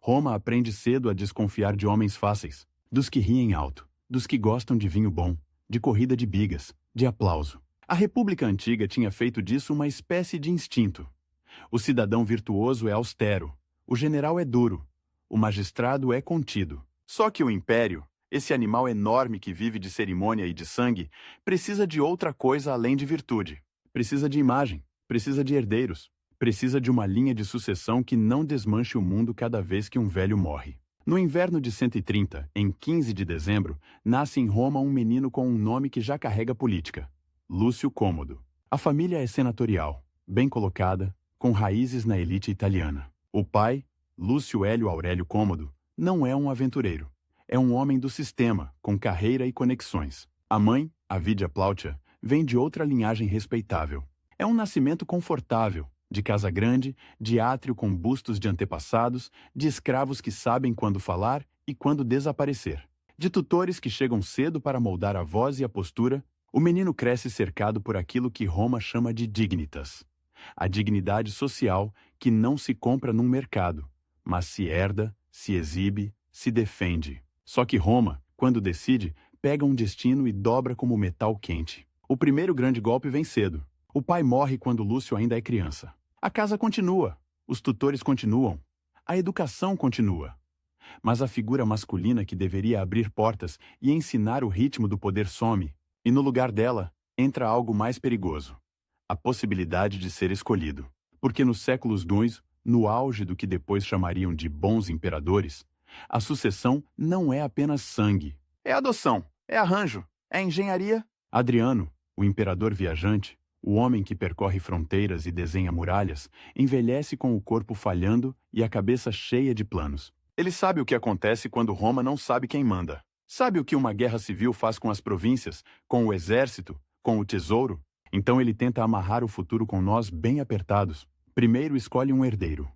Roma aprende cedo a desconfiar de homens fáceis, dos que riem alto, dos que gostam de vinho bom, de corrida de bigas, de aplauso. A República Antiga tinha feito disso uma espécie de instinto. O cidadão virtuoso é austero, o general é duro, o magistrado é contido. Só que o império, esse animal enorme que vive de cerimônia e de sangue, precisa de outra coisa além de virtude. Precisa de imagem, precisa de herdeiros, precisa de uma linha de sucessão que não desmanche o mundo cada vez que um velho morre. No inverno de 130, em 15 de dezembro, nasce em Roma um menino com um nome que já carrega política: Lúcio Cômodo. A família é senatorial, bem colocada, com raízes na elite italiana. O pai, Lúcio Hélio Aurélio Cômodo, não é um aventureiro. É um homem do sistema, com carreira e conexões. A mãe, Avidia Plautia, vem de outra linhagem respeitável. É um nascimento confortável, de casa grande, de átrio com bustos de antepassados, de escravos que sabem quando falar e quando desaparecer. De tutores que chegam cedo para moldar a voz e a postura, o menino cresce cercado por aquilo que Roma chama de dignitas. A dignidade social que não se compra num mercado, mas se herda, se exibe, se defende. Só que Roma, quando decide, pega um destino e dobra como metal quente. O primeiro grande golpe vem cedo. O pai morre quando Lúcio ainda é criança. A casa continua, os tutores continuam, a educação continua. Mas a figura masculina que deveria abrir portas e ensinar o ritmo do poder some, e no lugar dela entra algo mais perigoso: a possibilidade de ser escolhido. Porque nos séculos II, no auge do que depois chamariam de bons imperadores, a sucessão não é apenas sangue. É adoção, é arranjo, é engenharia. Adriano, o imperador viajante, o homem que percorre fronteiras e desenha muralhas, envelhece com o corpo falhando e a cabeça cheia de planos. Ele sabe o que acontece quando Roma não sabe quem manda. Sabe o que uma guerra civil faz com as províncias, com o exército, com o tesouro? Então ele tenta amarrar o futuro com nós bem apertados. Primeiro escolhe um herdeiro.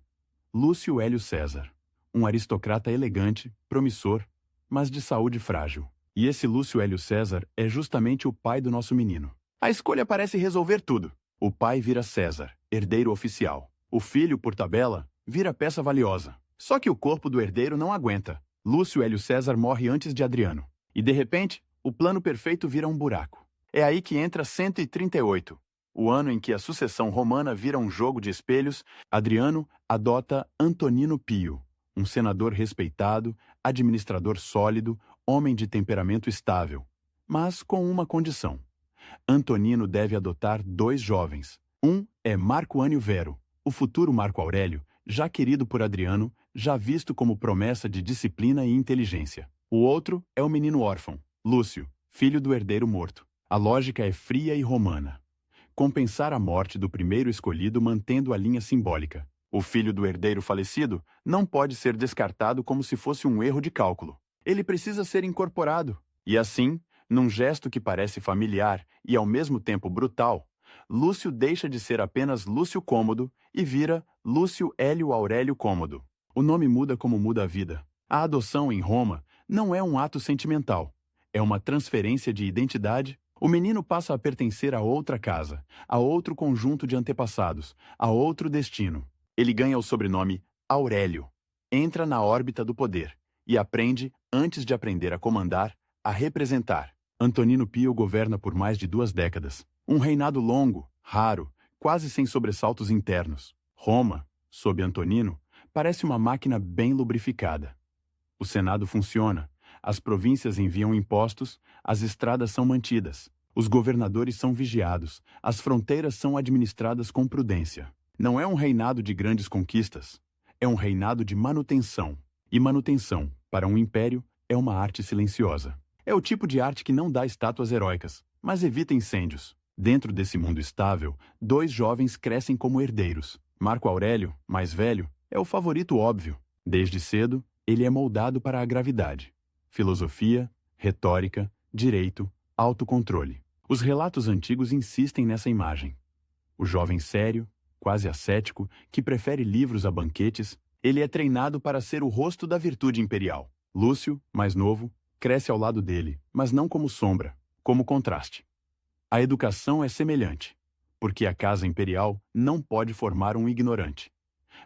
Lúcio Hélio César. Um aristocrata elegante, promissor, mas de saúde frágil. E esse Lúcio Hélio César é justamente o pai do nosso menino. A escolha parece resolver tudo. O pai vira César, herdeiro oficial. O filho, por tabela, vira peça valiosa. Só que o corpo do herdeiro não aguenta. Lúcio Hélio César morre antes de Adriano. E de repente, o plano perfeito vira um buraco. É aí que entra 138, o ano em que a sucessão romana vira um jogo de espelhos. Adriano adota Antonino Pio, um senador respeitado, administrador sólido, homem de temperamento estável, mas com uma condição. Antonino deve adotar 2 jovens. Um é Marco Ânio Vero, o futuro Marco Aurélio, já querido por Adriano, já visto como promessa de disciplina e inteligência. O outro é o menino órfão, Lúcio, filho do herdeiro morto. A lógica é fria e romana. Compensar a morte do primeiro escolhido mantendo a linha simbólica. O filho do herdeiro falecido não pode ser descartado como se fosse um erro de cálculo. Ele precisa ser incorporado. E assim, num gesto que parece familiar e ao mesmo tempo brutal, Lúcio deixa de ser apenas Lúcio Cômodo e vira Lúcio Hélio Aurélio Cômodo. O nome muda como muda a vida. A adoção em Roma não é um ato sentimental. É uma transferência de identidade. O menino passa a pertencer a outra casa, a outro conjunto de antepassados, a outro destino. Ele ganha o sobrenome Aurélio, entra na órbita do poder e aprende, antes de aprender a comandar, a representar. Antonino Pio governa por mais de 2 décadas. Um reinado longo, raro, quase sem sobressaltos internos. Roma, sob Antonino, parece uma máquina bem lubrificada. O Senado funciona, as províncias enviam impostos, as estradas são mantidas, os governadores são vigiados, as fronteiras são administradas com prudência. Não é um reinado de grandes conquistas, é um reinado de manutenção. E manutenção, para um império, é uma arte silenciosa. É o tipo de arte que não dá estátuas heróicas, mas evita incêndios. Dentro desse mundo estável, 2 jovens crescem como herdeiros. Marco Aurélio, mais velho, é o favorito óbvio. Desde cedo, ele é moldado para a gravidade. Filosofia, retórica, direito, autocontrole. Os relatos antigos insistem nessa imagem. O jovem sério, quase ascético, que prefere livros a banquetes, ele é treinado para ser o rosto da virtude imperial. Lúcio, mais novo, cresce ao lado dele, mas não como sombra, como contraste. A educação é semelhante, porque a casa imperial não pode formar um ignorante.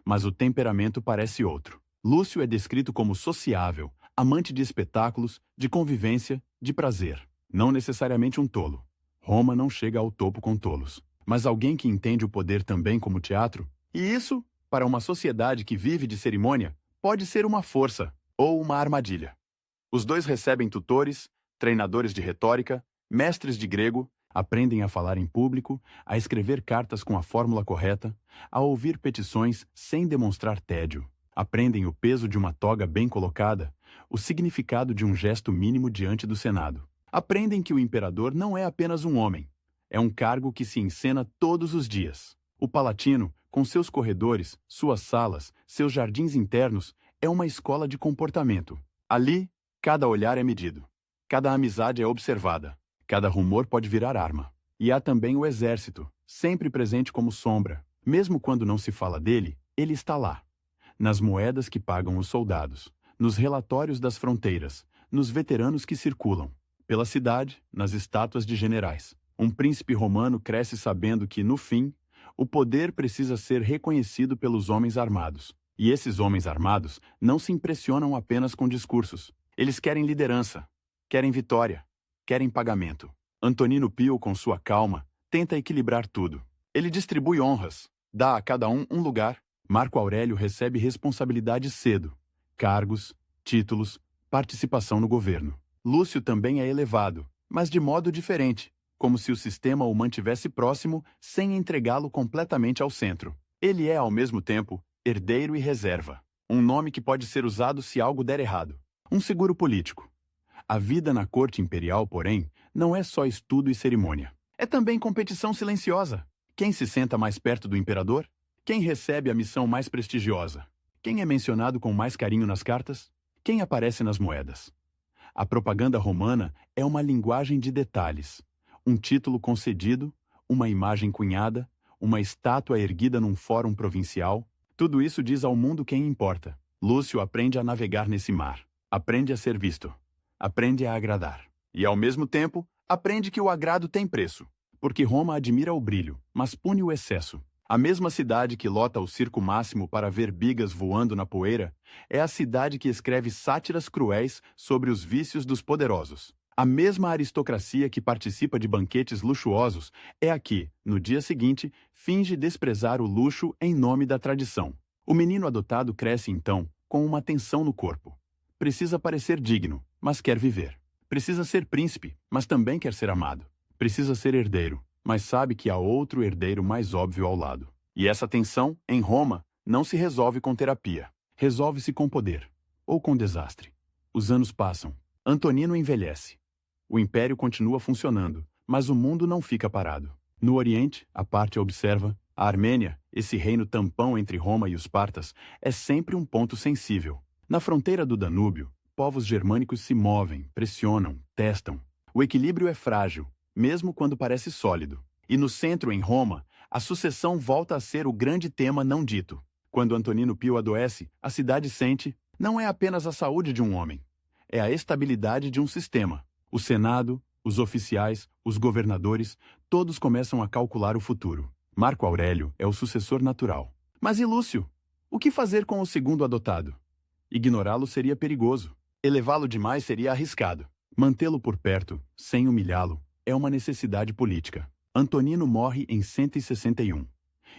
Mas o temperamento parece outro. Lúcio é descrito como sociável, amante de espetáculos, de convivência, de prazer. Não necessariamente um tolo. Roma não chega ao topo com tolos, mas alguém que entende o poder também como teatro. E isso, para uma sociedade que vive de cerimônia, pode ser uma força ou uma armadilha. Os dois recebem tutores, treinadores de retórica, mestres de grego, aprendem a falar em público, a escrever cartas com a fórmula correta, a ouvir petições sem demonstrar tédio. Aprendem o peso de uma toga bem colocada, o significado de um gesto mínimo diante do Senado. Aprendem que o imperador não é apenas um homem, é um cargo que se encena todos os dias. O Palatino, com seus corredores, suas salas, seus jardins internos, é uma escola de comportamento. Ali, cada olhar é medido, cada amizade é observada, cada rumor pode virar arma. E há também o exército, sempre presente como sombra. Mesmo quando não se fala dele, ele está lá. Nas moedas que pagam os soldados, nos relatórios das fronteiras, nos veteranos que circulam pela cidade, nas estátuas de generais. Um príncipe romano cresce sabendo que, no fim, o poder precisa ser reconhecido pelos homens armados. E esses homens armados não se impressionam apenas com discursos. Eles querem liderança, querem vitória, querem pagamento. Antonino Pio, com sua calma, tenta equilibrar tudo. Ele distribui honras, dá a cada um lugar. Marco Aurélio recebe responsabilidade cedo, cargos, títulos, participação no governo. Lúcio também é elevado, mas de modo diferente, como se o sistema o mantivesse próximo sem entregá-lo completamente ao centro. Ele é, ao mesmo tempo, herdeiro e reserva, um nome que pode ser usado se algo der errado. Um seguro político. A vida na corte imperial, porém, não é só estudo e cerimônia. É também competição silenciosa. Quem se senta mais perto do imperador? Quem recebe a missão mais prestigiosa? Quem é mencionado com mais carinho nas cartas? Quem aparece nas moedas? A propaganda romana é uma linguagem de detalhes. Um título concedido, uma imagem cunhada, uma estátua erguida num fórum provincial. Tudo isso diz ao mundo quem importa. Lúcio aprende a navegar nesse mar. Aprende a ser visto. Aprende a agradar. E, ao mesmo tempo, aprende que o agrado tem preço. Porque Roma admira o brilho, mas pune o excesso. A mesma cidade que lota o circo máximo para ver bigas voando na poeira é a cidade que escreve sátiras cruéis sobre os vícios dos poderosos. A mesma aristocracia que participa de banquetes luxuosos é a que, no dia seguinte, finge desprezar o luxo em nome da tradição. O menino adotado cresce, então, com uma tensão no corpo. Precisa parecer digno, mas quer viver. Precisa ser príncipe, mas também quer ser amado. Precisa ser herdeiro, mas sabe que há outro herdeiro mais óbvio ao lado. E essa tensão, em Roma, não se resolve com terapia. Resolve-se com poder, ou com desastre. Os anos passam. Antonino envelhece. O império continua funcionando, mas o mundo não fica parado. No Oriente, a parte observa, a Armênia, esse reino tampão entre Roma e os partas, é sempre um ponto sensível. Na fronteira do Danúbio, povos germânicos se movem, pressionam, testam. O equilíbrio é frágil, mesmo quando parece sólido. E no centro, em Roma, a sucessão volta a ser o grande tema não dito. Quando Antonino Pio adoece, a cidade sente, não é apenas a saúde de um homem, é a estabilidade de um sistema. O Senado, os oficiais, os governadores, todos começam a calcular o futuro. Marco Aurélio é o sucessor natural. Mas e Lúcio? O que fazer com o segundo adotado? Ignorá-lo seria perigoso. Elevá-lo demais seria arriscado. Mantê-lo por perto, sem humilhá-lo, é uma necessidade política. Antonino morre em 161.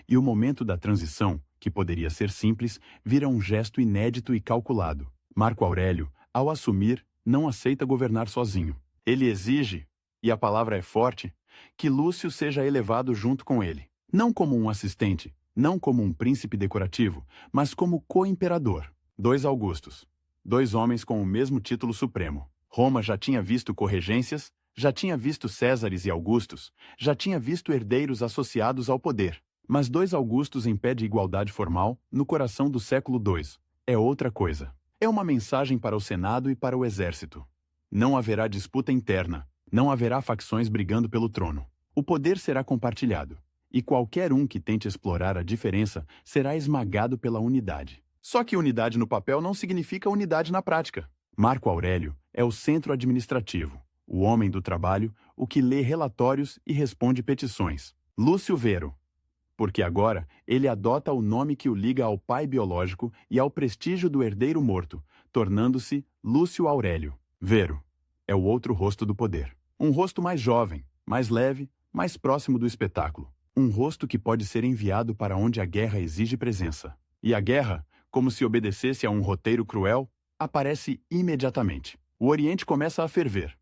E o momento da transição, que poderia ser simples, vira um gesto inédito e calculado. Marco Aurélio, ao assumir, não aceita governar sozinho. Ele exige, e a palavra é forte, que Lúcio seja elevado junto com ele. Não como um assistente, não como um príncipe decorativo, mas como co-imperador. 2 Augustos. 2 homens com o mesmo título supremo. Roma já tinha visto corregências, já tinha visto Césares e Augustos, já tinha visto herdeiros associados ao poder. Mas 2 Augustos em pé de igualdade formal, no coração do século II, é outra coisa. É uma mensagem para o Senado e para o Exército. Não haverá disputa interna, não haverá facções brigando pelo trono. O poder será compartilhado, e qualquer um que tente explorar a diferença será esmagado pela unidade. Só que unidade no papel não significa unidade na prática. Marco Aurélio é o centro administrativo, o homem do trabalho, o que lê relatórios e responde petições. Lúcio Vero, porque agora ele adota o nome que o liga ao pai biológico e ao prestígio do herdeiro morto, tornando-se Lúcio Aurélio. Vero é o outro rosto do poder. Um rosto mais jovem, mais leve, mais próximo do espetáculo. Um rosto que pode ser enviado para onde a guerra exige presença. E a guerra, como se obedecesse a um roteiro cruel, aparece imediatamente. O Oriente começa a ferver.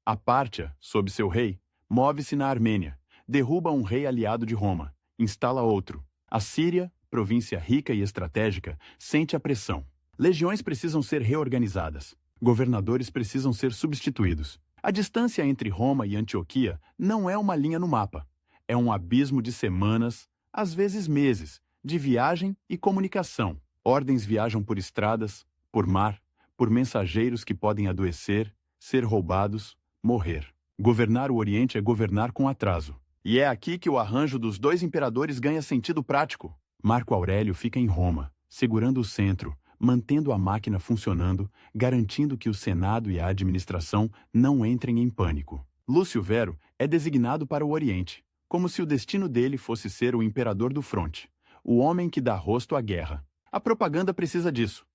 A Pártia, sob seu rei, move-se na Armênia, derruba um rei aliado de Roma, instala outro. A Síria, província rica e estratégica, sente a pressão. Legiões precisam ser reorganizadas. Governadores precisam ser substituídos. A distância entre Roma e Antioquia não é uma linha no mapa. É um abismo de semanas, às vezes meses, de viagem e comunicação. Ordens viajam por estradas, por mar, por mensageiros que podem adoecer, ser roubados, morrer. Governar o Oriente é governar com atraso. E é aqui que o arranjo dos dois imperadores ganha sentido prático. Marco Aurélio fica em Roma, segurando o centro, mantendo a máquina funcionando, garantindo que o Senado e a administração não entrem em pânico. Lúcio Vero é designado para o Oriente, como se o destino dele fosse ser o imperador do fronte, o homem que dá rosto à guerra. A propaganda precisa disso.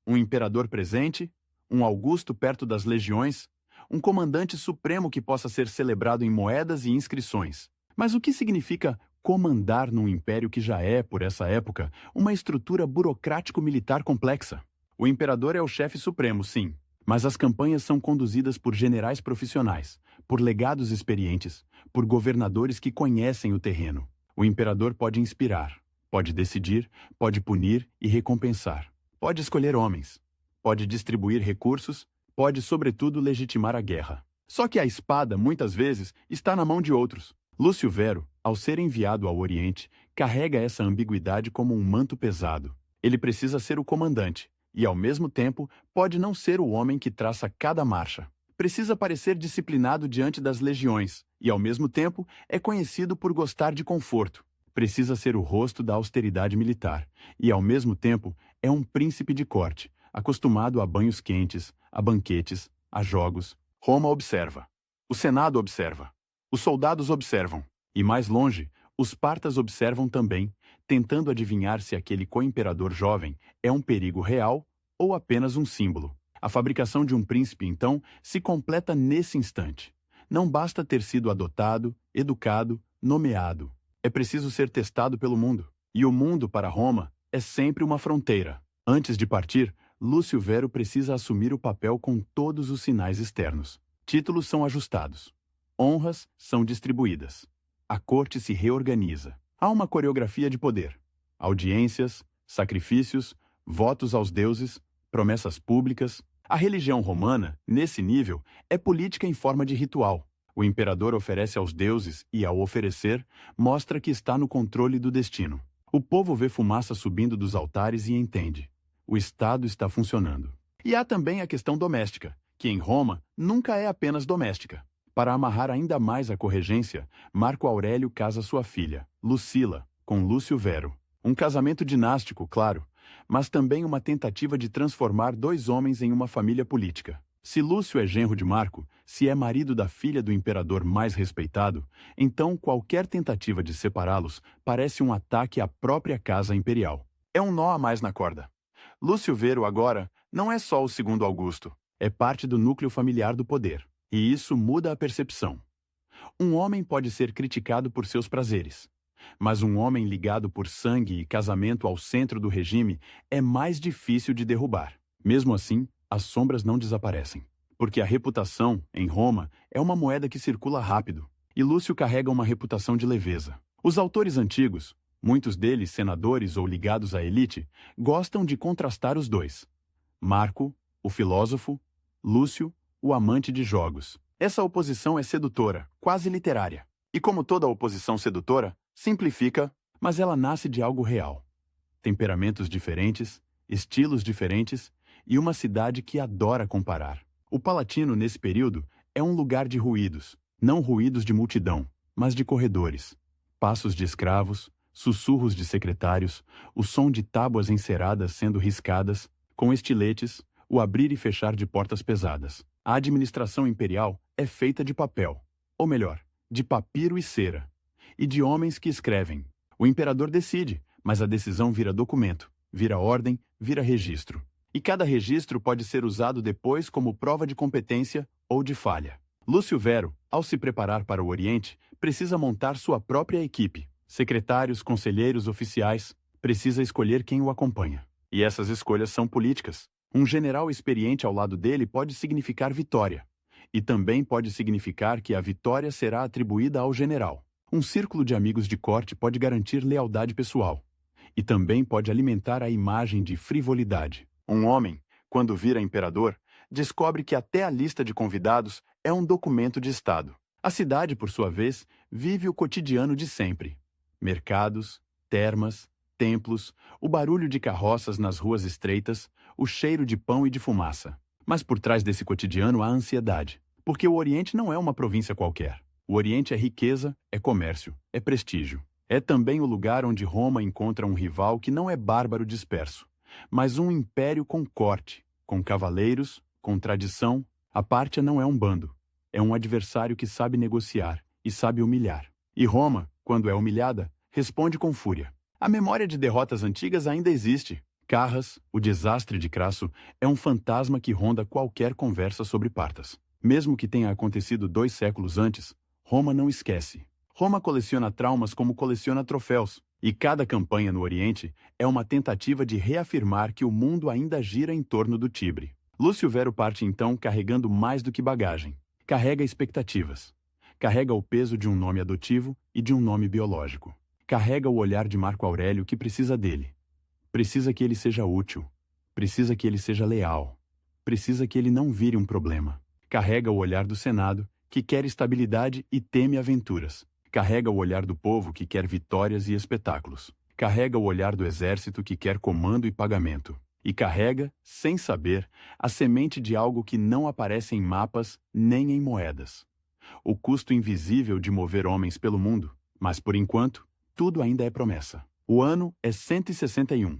Um imperador presente, um Augusto perto das legiões, um comandante supremo que possa ser celebrado em moedas e inscrições. Mas o que significa comandar num império que já é, por essa época, uma estrutura burocrático-militar complexa? O imperador é o chefe supremo, sim, mas as campanhas são conduzidas por generais profissionais, por legados experientes, por governadores que conhecem o terreno. O imperador pode inspirar, pode decidir, pode punir e recompensar. Pode escolher homens, pode distribuir recursos, pode, sobretudo, legitimar a guerra. Só que a espada, muitas vezes, está na mão de outros. Lúcio Vero, ao ser enviado ao Oriente, carrega essa ambiguidade como um manto pesado. Ele precisa ser o comandante, e, ao mesmo tempo, pode não ser o homem que traça cada marcha. Precisa parecer disciplinado diante das legiões, e, ao mesmo tempo, é conhecido por gostar de conforto. Precisa ser o rosto da austeridade militar, e, ao mesmo tempo, é um príncipe de corte, acostumado a banhos quentes, a banquetes, a jogos. Roma observa. O Senado observa. Os soldados observam. E mais longe, os partas observam também, tentando adivinhar se aquele co-imperador jovem é um perigo real ou apenas um símbolo. A fabricação de um príncipe, então, se completa nesse instante. Não basta ter sido adotado, educado, nomeado. É preciso ser testado pelo mundo. E o mundo, para Roma, é sempre uma fronteira. Antes de partir, Lúcio Vero precisa assumir o papel com todos os sinais externos. Títulos são ajustados. Honras são distribuídas. A corte se reorganiza. Há uma coreografia de poder. Audiências, sacrifícios, votos aos deuses, promessas públicas. A religião romana, nesse nível, é política em forma de ritual. O imperador oferece aos deuses e, ao oferecer, mostra que está no controle do destino. O povo vê fumaça subindo dos altares e entende. O Estado está funcionando. E há também a questão doméstica, que em Roma nunca é apenas doméstica. Para amarrar ainda mais a corregência, Marco Aurélio casa sua filha, Lucila, com Lúcio Vero. Um casamento dinástico, claro, mas também uma tentativa de transformar dois homens em uma família política. Se Lúcio é genro de Marco, se é marido da filha do imperador mais respeitado, então qualquer tentativa de separá-los parece um ataque à própria casa imperial. É um nó a mais na corda. Lúcio Vero agora não é só o segundo Augusto, é parte do núcleo familiar do poder. E isso muda a percepção. Um homem pode ser criticado por seus prazeres, mas um homem ligado por sangue e casamento ao centro do regime é mais difícil de derrubar. Mesmo assim, as sombras não desaparecem, porque a reputação, em Roma, é uma moeda que circula rápido, e Lúcio carrega uma reputação de leveza. Os autores antigos, muitos deles senadores ou ligados à elite, gostam de contrastar os dois. Marco, o filósofo, Lúcio, o amante de jogos. Essa oposição é sedutora, quase literária. E como toda oposição sedutora, simplifica, mas ela nasce de algo real. Temperamentos diferentes, estilos diferentes e uma cidade que adora comparar. O Palatino, nesse período, é um lugar de ruídos, não ruídos de multidão, mas de corredores. Passos de escravos, sussurros de secretários, o som de tábuas enceradas sendo riscadas, com estiletes, o abrir e fechar de portas pesadas. A administração imperial é feita de papel, ou melhor, de papiro e cera, e de homens que escrevem. O imperador decide, mas a decisão vira documento, vira ordem, vira registro. E cada registro pode ser usado depois como prova de competência ou de falha. Lúcio Vero, ao se preparar para o Oriente, precisa montar sua própria equipe. Secretários, conselheiros, oficiais, precisa escolher quem o acompanha. E essas escolhas são políticas. Um general experiente ao lado dele pode significar vitória. E também pode significar que a vitória será atribuída ao general. Um círculo de amigos de corte pode garantir lealdade pessoal. E também pode alimentar a imagem de frivolidade. Um homem, quando vira imperador, descobre que até a lista de convidados é um documento de Estado. A cidade, por sua vez, vive o cotidiano de sempre. Mercados, termas, templos, o barulho de carroças nas ruas estreitas, o cheiro de pão e de fumaça. Mas por trás desse cotidiano há ansiedade, porque o Oriente não é uma província qualquer. O Oriente é riqueza, é comércio, é prestígio. É também o lugar onde Roma encontra um rival que não é bárbaro disperso, mas um império com corte, com cavaleiros, com tradição. A Pártia não é um bando, é um adversário que sabe negociar e sabe humilhar. E Roma, quando é humilhada, responde com fúria. A memória de derrotas antigas ainda existe. Carras, o desastre de Crasso, é um fantasma que ronda qualquer conversa sobre Partas. Mesmo que tenha acontecido 2 séculos antes, Roma não esquece. Roma coleciona traumas como coleciona troféus, e cada campanha no Oriente é uma tentativa de reafirmar que o mundo ainda gira em torno do Tibre. Lúcio Vero parte então carregando mais do que bagagem. Carrega expectativas. Carrega o peso de um nome adotivo e de um nome biológico. Carrega o olhar de Marco Aurélio que precisa dele. Precisa que ele seja útil. Precisa que ele seja leal. Precisa que ele não vire um problema. Carrega o olhar do Senado, que quer estabilidade e teme aventuras. Carrega o olhar do povo, que quer vitórias e espetáculos. Carrega o olhar do exército, que quer comando e pagamento. E carrega, sem saber, a semente de algo que não aparece em mapas nem em moedas. O custo invisível de mover homens pelo mundo. Mas, por enquanto, tudo ainda é promessa. O ano é 161.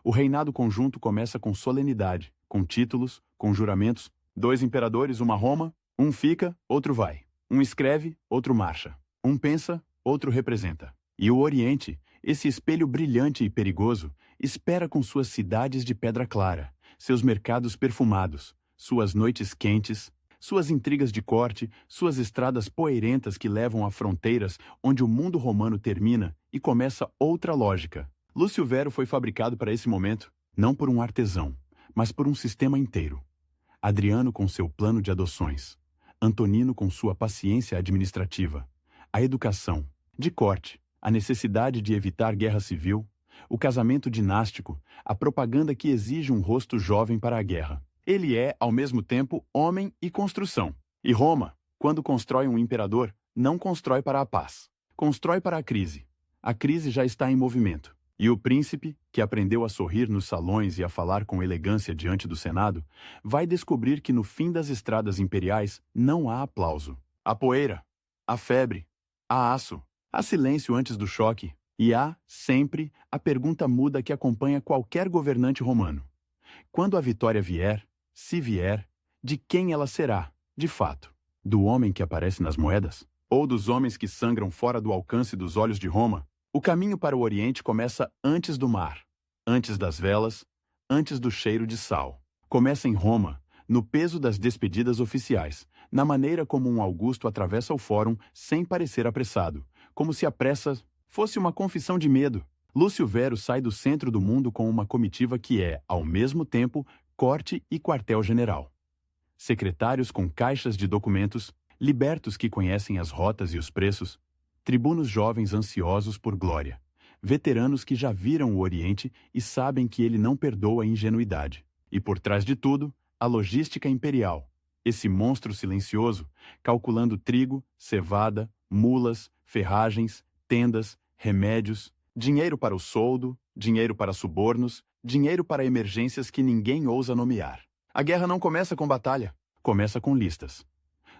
O reinado conjunto começa com solenidade, com títulos, com juramentos. 2 imperadores, uma Roma, um fica, outro vai. Um escreve, outro marcha. Um pensa, outro representa. E o Oriente, esse espelho brilhante e perigoso, espera com suas cidades de pedra clara, seus mercados perfumados, suas noites quentes, suas intrigas de corte, suas estradas poeirentas que levam a fronteiras onde o mundo romano termina e começa outra lógica. Lúcio Vero foi fabricado para esse momento, não por um artesão, mas por um sistema inteiro. Adriano com seu plano de adoções, Antonino com sua paciência administrativa, a educação, de corte, a necessidade de evitar guerra civil, o casamento dinástico, a propaganda que exige um rosto jovem para a guerra. Ele é, ao mesmo tempo, homem e construção. E Roma, quando constrói um imperador, não constrói para a paz. Constrói para a crise. A crise já está em movimento. E o príncipe, que aprendeu a sorrir nos salões e a falar com elegância diante do Senado, vai descobrir que no fim das estradas imperiais não há aplauso. Há poeira, há febre, há aço, há silêncio antes do choque, e há, sempre, a pergunta muda que acompanha qualquer governante romano. Quando a vitória vier, se vier, de quem ela será, de fato? Do homem que aparece nas moedas? Ou dos homens que sangram fora do alcance dos olhos de Roma? O caminho para o Oriente começa antes do mar, antes das velas, antes do cheiro de sal. Começa em Roma, no peso das despedidas oficiais, na maneira como um Augusto atravessa o fórum sem parecer apressado, como se a pressa fosse uma confissão de medo. Lúcio Vero sai do centro do mundo com uma comitiva que é, ao mesmo tempo, corte e quartel-general. Secretários com caixas de documentos, libertos que conhecem as rotas e os preços, tribunos jovens ansiosos por glória, veteranos que já viram o Oriente e sabem que ele não perdoa a ingenuidade. E por trás de tudo, a logística imperial, esse monstro silencioso, calculando trigo, cevada, mulas, ferragens, tendas, remédios, dinheiro para o soldo, dinheiro para subornos, dinheiro para emergências que ninguém ousa nomear. A guerra não começa com batalha, começa com listas.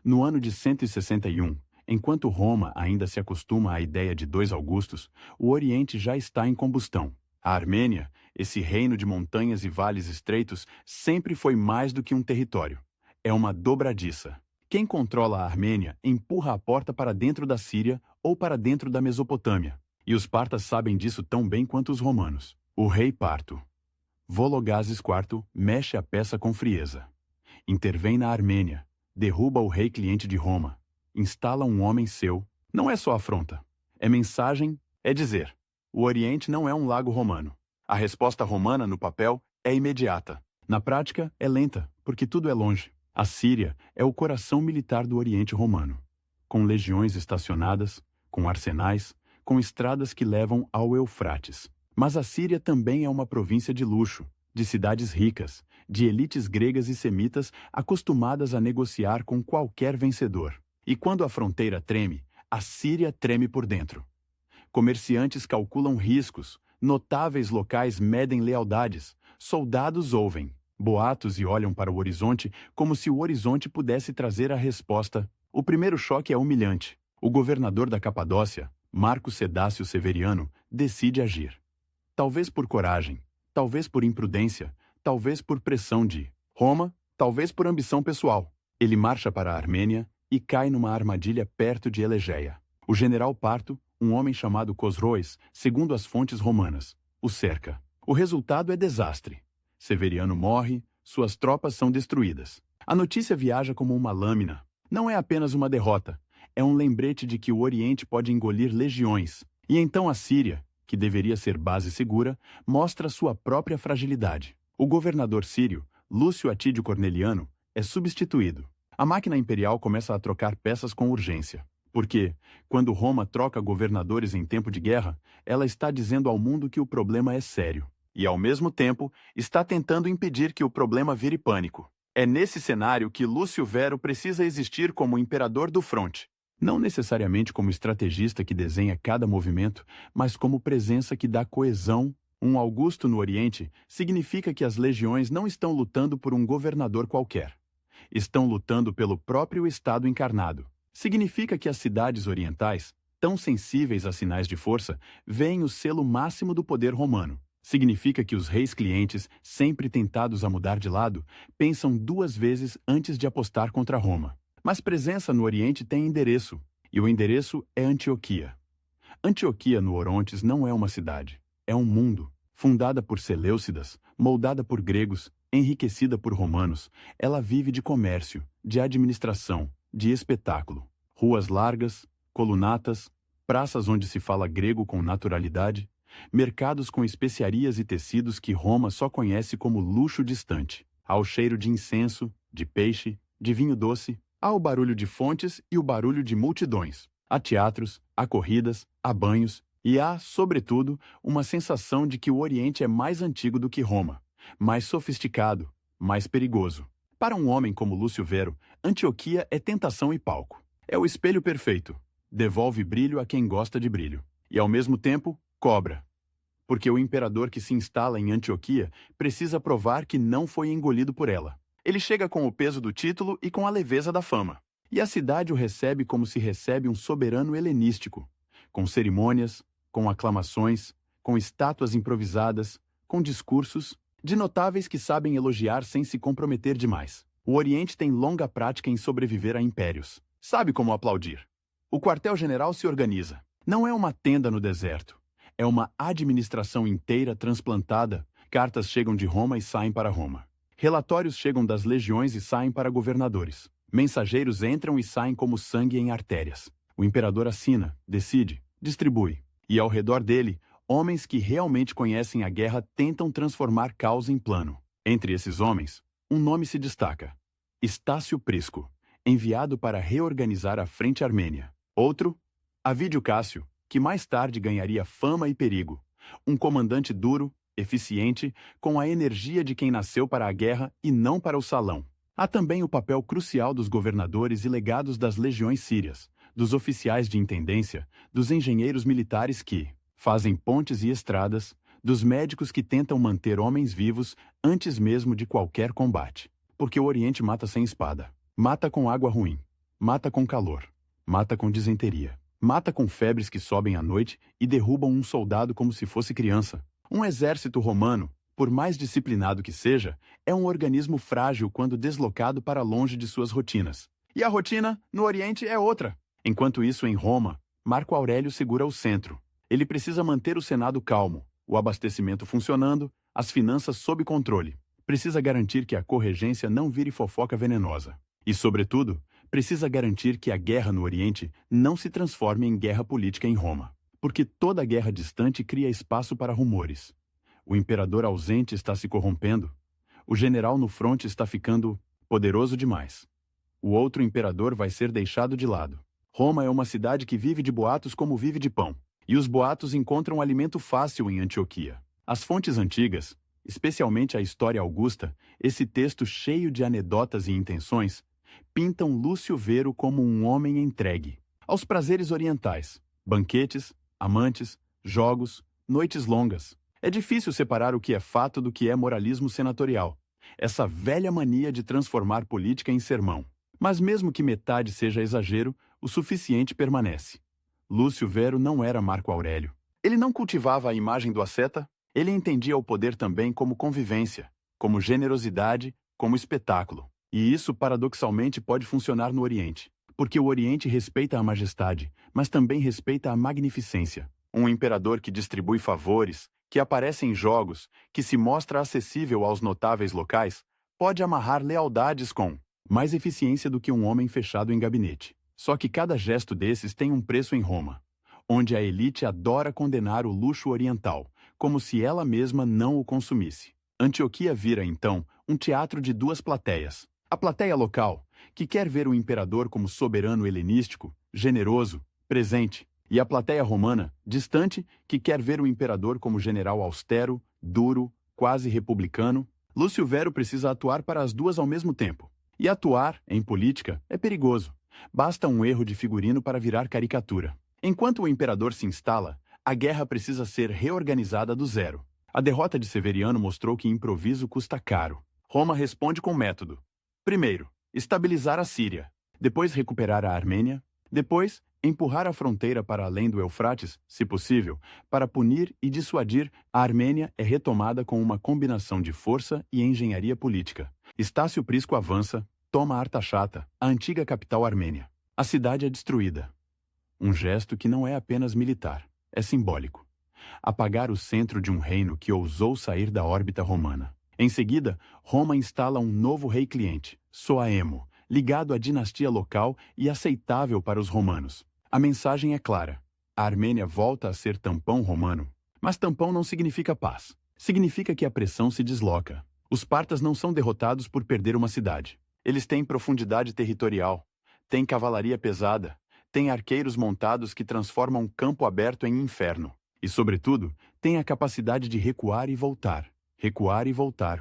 No ano de 161, enquanto Roma ainda se acostuma à ideia de 2 Augustos, o Oriente já está em combustão. A Armênia, esse reino de montanhas e vales estreitos, sempre foi mais do que um território. É uma dobradiça. Quem controla a Armênia empurra a porta para dentro da Síria ou para dentro da Mesopotâmia. E os partas sabem disso tão bem quanto os romanos. O rei parto, Vologases IV, mexe a peça com frieza. Intervém na Armênia, derruba o rei cliente de Roma, instala um homem seu. Não é só afronta, é mensagem, é dizer: o Oriente não é um lago romano. A resposta romana no papel é imediata. Na prática, é lenta, porque tudo é longe. A Síria é o coração militar do Oriente Romano, com legiões estacionadas, com arsenais, com estradas que levam ao Eufrates. Mas a Síria também é uma província de luxo, de cidades ricas, de elites gregas e semitas acostumadas a negociar com qualquer vencedor. E quando a fronteira treme, a Síria treme por dentro. Comerciantes calculam riscos, notáveis locais medem lealdades, soldados ouvem boatos e olham para o horizonte como se o horizonte pudesse trazer a resposta. O primeiro choque é humilhante. O governador da Capadócia, Marco Sedácio Severiano, decide agir. Talvez por coragem, talvez por imprudência, talvez por pressão de Roma, talvez por ambição pessoal. Ele marcha para a Armênia e cai numa armadilha perto de Elegeia. O general Parto, um homem chamado Cosroes, segundo as fontes romanas, o cerca. O resultado é desastre. Severiano morre, suas tropas são destruídas. A notícia viaja como uma lâmina. Não é apenas uma derrota, é um lembrete de que o Oriente pode engolir legiões. E então a Síria, que deveria ser base segura, mostra sua própria fragilidade. O governador sírio, Lúcio Atídio Corneliano, é substituído. A máquina imperial começa a trocar peças com urgência. Porque, quando Roma troca governadores em tempo de guerra, ela está dizendo ao mundo que o problema é sério. E, ao mesmo tempo, está tentando impedir que o problema vire pânico. É nesse cenário que Lúcio Vero precisa existir como imperador do fronte. Não necessariamente como estrategista que desenha cada movimento, mas como presença que dá coesão. Um Augusto no Oriente significa que as legiões não estão lutando por um governador qualquer. Estão lutando pelo próprio Estado encarnado. Significa que as cidades orientais, tão sensíveis a sinais de força, veem o selo máximo do poder romano. Significa que os reis clientes, sempre tentados a mudar de lado, pensam duas vezes antes de apostar contra Roma. Mas presença no Oriente tem endereço, e o endereço é Antioquia. Antioquia no Orontes não é uma cidade, é um mundo. Fundada por Seleucidas, moldada por gregos, enriquecida por romanos, ela vive de comércio, de administração, de espetáculo. Ruas largas, colunatas, praças onde se fala grego com naturalidade, mercados com especiarias e tecidos que Roma só conhece como luxo distante. Há o cheiro de incenso, de peixe, de vinho doce, há o barulho de fontes e o barulho de multidões. Há teatros, há corridas, há banhos, e há, sobretudo, uma sensação de que o Oriente é mais antigo do que Roma, mais sofisticado, mais perigoso. Para um homem como Lúcio Vero, Antioquia é tentação e palco. É o espelho perfeito. Devolve brilho a quem gosta de brilho. E, ao mesmo tempo, cobra. Porque o imperador que se instala em Antioquia precisa provar que não foi engolido por ela. Ele chega com o peso do título e com a leveza da fama. E a cidade o recebe como se recebe um soberano helenístico, com cerimônias, com aclamações, com estátuas improvisadas, com discursos, de notáveis que sabem elogiar sem se comprometer demais. O Oriente tem longa prática em sobreviver a impérios. Sabe como aplaudir. O quartel-general se organiza. Não é uma tenda no deserto. É uma administração inteira transplantada. Cartas chegam de Roma e saem para Roma. Relatórios chegam das legiões e saem para governadores. Mensageiros entram e saem como sangue em artérias. O imperador assina, decide, distribui. E ao redor dele, homens que realmente conhecem a guerra tentam transformar caos em plano. Entre esses homens, um nome se destaca. Estácio Prisco, enviado para reorganizar a frente armênia. Outro, Avídio Cássio, que mais tarde ganharia fama e perigo. Um comandante duro, eficiente, com a energia de quem nasceu para a guerra e não para o salão. Há também o papel crucial dos governadores e legados das legiões sírias, dos oficiais de intendência, dos engenheiros militares que fazem pontes e estradas, dos médicos que tentam manter homens vivos antes mesmo de qualquer combate. Porque o Oriente mata sem espada. Mata com água ruim. Mata com calor. Mata com disenteria. Mata com febres que sobem à noite e derrubam um soldado como se fosse criança. Um exército romano, por mais disciplinado que seja, é um organismo frágil quando deslocado para longe de suas rotinas. E a rotina, no Oriente, é outra. Enquanto isso, em Roma, Marco Aurélio segura o centro. Ele precisa manter o Senado calmo, o abastecimento funcionando, as finanças sob controle. Precisa garantir que a corregência não vire fofoca venenosa. E, sobretudo, precisa garantir que a guerra no Oriente não se transforme em guerra política em Roma. Porque toda guerra distante cria espaço para rumores. O imperador ausente está se corrompendo. O general no fronte está ficando poderoso demais. O outro imperador vai ser deixado de lado. Roma é uma cidade que vive de boatos como vive de pão. E os boatos encontram alimento fácil em Antioquia. As fontes antigas, especialmente a História Augusta, esse texto cheio de anedotas e intenções, pintam Lúcio Vero como um homem entregue aos prazeres orientais, banquetes, amantes, jogos, noites longas. É difícil separar o que é fato do que é moralismo senatorial, essa velha mania de transformar política em sermão. Mas mesmo que metade seja exagero, o suficiente permanece. Lúcio Vero não era Marco Aurélio. Ele não cultivava a imagem do asceta, ele entendia o poder também como convivência, como generosidade, como espetáculo. E isso, paradoxalmente, pode funcionar no Oriente, porque o Oriente respeita a majestade, mas também respeita a magnificência. Um imperador que distribui favores, que aparece em jogos, que se mostra acessível aos notáveis locais, pode amarrar lealdades com mais eficiência do que um homem fechado em gabinete. Só que cada gesto desses tem um preço em Roma, onde a elite adora condenar o luxo oriental, como se ela mesma não o consumisse. Antioquia vira, então, um teatro de duas plateias. A plateia local, que quer ver o imperador como soberano helenístico, generoso, presente, e a plateia romana, distante, que quer ver o imperador como general austero, duro, quase republicano. Lúcio Vero precisa atuar para as duas ao mesmo tempo. E atuar, em política, é perigoso. Basta um erro de figurino para virar caricatura. Enquanto o imperador se instala, a guerra precisa ser reorganizada do zero. A derrota de Severiano mostrou que improviso custa caro. Roma responde com método. Primeiro, estabilizar a Síria. Depois, recuperar a Armênia. Depois, empurrar a fronteira para além do Eufrates, se possível, para punir e dissuadir. A Armênia é retomada com uma combinação de força e engenharia política. Estácio Prisco avança, toma Artaxata, a antiga capital armênia. A cidade é destruída. Um gesto que não é apenas militar, é simbólico. Apagar o centro de um reino que ousou sair da órbita romana. Em seguida, Roma instala um novo rei cliente, Soaemo, ligado à dinastia local e aceitável para os romanos. A mensagem é clara. A Armênia volta a ser tampão romano. Mas tampão não significa paz. Significa que a pressão se desloca. Os partas não são derrotados por perder uma cidade. Eles têm profundidade territorial, têm cavalaria pesada, têm arqueiros montados que transformam campo aberto em inferno. E, sobretudo, têm a capacidade de recuar e voltar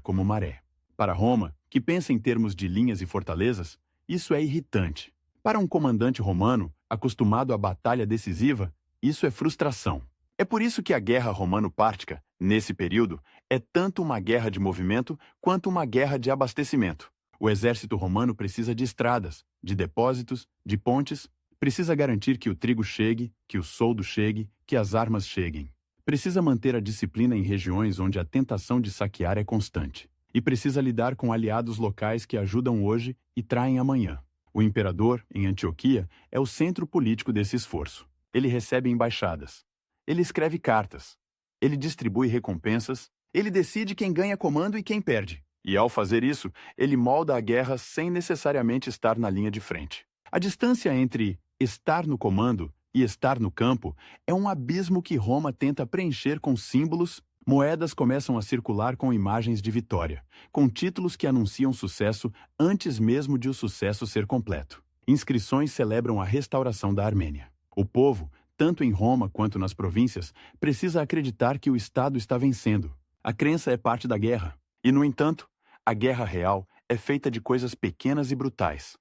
como maré. Para Roma, que pensa em termos de linhas e fortalezas, isso é irritante. Para um comandante romano, acostumado à batalha decisiva, isso é frustração. É por isso que a guerra romano-pártica, nesse período, é tanto uma guerra de movimento quanto uma guerra de abastecimento. O exército romano precisa de estradas, de depósitos, de pontes, precisa garantir que o trigo chegue, que o soldo chegue, que as armas cheguem. Precisa manter a disciplina em regiões onde a tentação de saquear é constante. E precisa lidar com aliados locais que ajudam hoje e traem amanhã. O imperador, em Antioquia, é o centro político desse esforço. Ele recebe embaixadas. Ele escreve cartas. Ele distribui recompensas. Ele decide quem ganha comando e quem perde. E ao fazer isso, ele molda a guerra sem necessariamente estar na linha de frente. A distância entre estar no comando e estar no campo é um abismo que Roma tenta preencher com símbolos. Moedas começam a circular com imagens de vitória, com títulos que anunciam sucesso antes mesmo de o sucesso ser completo. Inscrições celebram a restauração da Armênia. O povo, tanto em Roma quanto nas províncias, precisa acreditar que o Estado está vencendo. A crença é parte da guerra. E, no entanto, a guerra real é feita de coisas pequenas e brutais.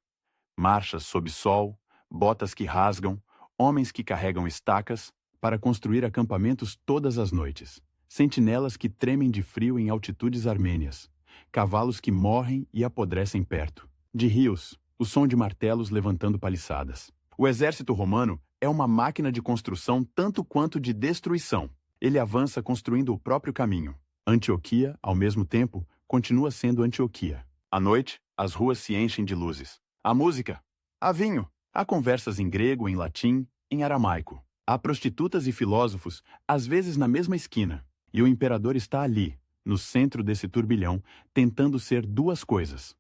Marchas sob sol, botas que rasgam, homens que carregam estacas para construir acampamentos todas as noites. Sentinelas que tremem de frio em altitudes armênias, cavalos que morrem e apodrecem perto, de rios, o som de martelos levantando paliçadas. O exército romano é uma máquina de construção tanto quanto de destruição. Ele avança construindo o próprio caminho. Antioquia, ao mesmo tempo, continua sendo Antioquia. À noite, as ruas se enchem de luzes. Há música, há vinho, há conversas em grego, em latim, em aramaico. Há prostitutas e filósofos, às vezes na mesma esquina, e o imperador está ali, no centro desse turbilhão, tentando ser duas coisas: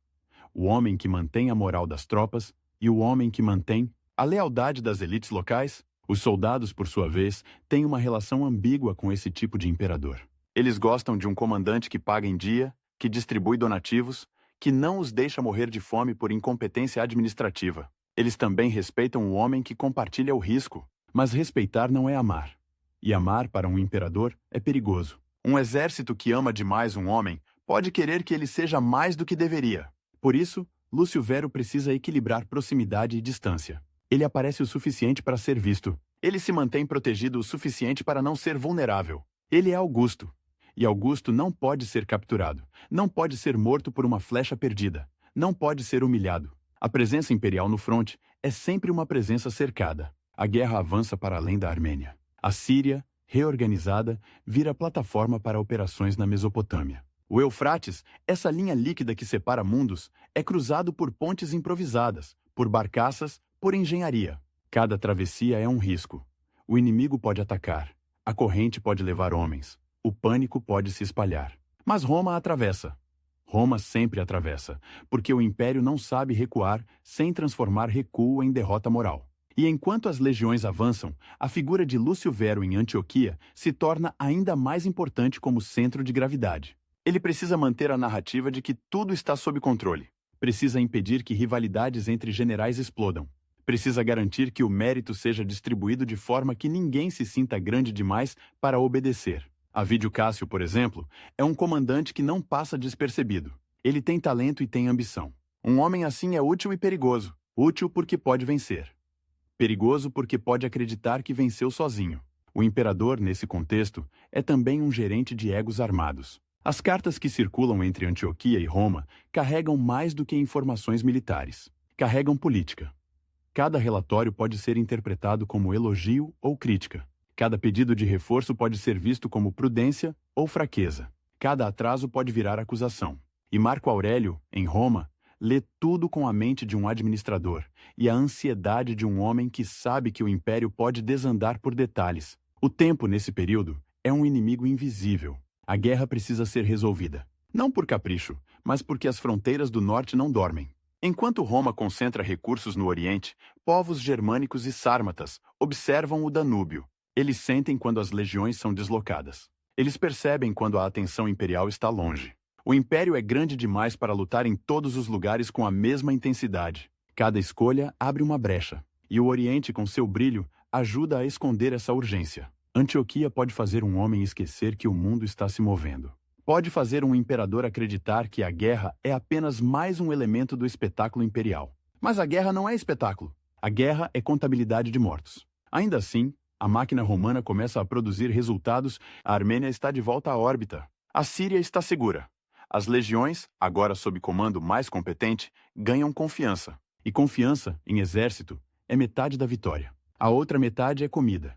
o homem que mantém a moral das tropas e o homem que mantém a lealdade das elites locais. Os soldados, por sua vez, têm uma relação ambígua com esse tipo de imperador. Eles gostam de um comandante que paga em dia, que distribui donativos, que não os deixa morrer de fome por incompetência administrativa. Eles também respeitam o homem que compartilha o risco. Mas respeitar não é amar. E amar para um imperador é perigoso. Um exército que ama demais um homem pode querer que ele seja mais do que deveria. Por isso, Lúcio Vero precisa equilibrar proximidade e distância. Ele aparece o suficiente para ser visto. Ele se mantém protegido o suficiente para não ser vulnerável. Ele é Augusto. E Augusto não pode ser capturado. Não pode ser morto por uma flecha perdida. Não pode ser humilhado. A presença imperial no fronte é sempre uma presença cercada. A guerra avança para além da Armênia. A Síria, reorganizada, vira plataforma para operações na Mesopotâmia. O Eufrates, essa linha líquida que separa mundos, é cruzado por pontes improvisadas, por barcaças, por engenharia. Cada travessia é um risco. O inimigo pode atacar. A corrente pode levar homens. O pânico pode se espalhar. Mas Roma atravessa. Roma sempre atravessa, porque o império não sabe recuar sem transformar recuo em derrota moral. E enquanto as legiões avançam, a figura de Lúcio Vero em Antioquia se torna ainda mais importante como centro de gravidade. Ele precisa manter a narrativa de que tudo está sob controle. Precisa impedir que rivalidades entre generais explodam. Precisa garantir que o mérito seja distribuído de forma que ninguém se sinta grande demais para obedecer. Avídio Cássio, por exemplo, é um comandante que não passa despercebido. Ele tem talento e tem ambição. Um homem assim é útil e perigoso. Útil porque pode vencer. Perigoso porque pode acreditar que venceu sozinho. O imperador, nesse contexto, é também um gerente de egos armados. As cartas que circulam entre Antioquia e Roma carregam mais do que informações militares. Carregam política. Cada relatório pode ser interpretado como elogio ou crítica. Cada pedido de reforço pode ser visto como prudência ou fraqueza. Cada atraso pode virar acusação. E Marco Aurélio, em Roma, lê tudo com a mente de um administrador e a ansiedade de um homem que sabe que o império pode desandar por detalhes. O tempo, nesse período, é um inimigo invisível. A guerra precisa ser resolvida. Não por capricho, mas porque as fronteiras do norte não dormem. Enquanto Roma concentra recursos no Oriente, povos germânicos e sármatas observam o Danúbio. Eles sentem quando as legiões são deslocadas. Eles percebem quando a atenção imperial está longe. O império é grande demais para lutar em todos os lugares com a mesma intensidade. Cada escolha abre uma brecha. E o Oriente, com seu brilho, ajuda a esconder essa urgência. Antioquia pode fazer um homem esquecer que o mundo está se movendo. Pode fazer um imperador acreditar que a guerra é apenas mais um elemento do espetáculo imperial. Mas a guerra não é espetáculo. A guerra é contabilidade de mortos. Ainda assim, a máquina romana começa a produzir resultados. A Armênia está de volta à órbita. A Síria está segura. As legiões, agora sob comando mais competente, ganham confiança. E confiança, em exército, é metade da vitória. A outra metade é comida.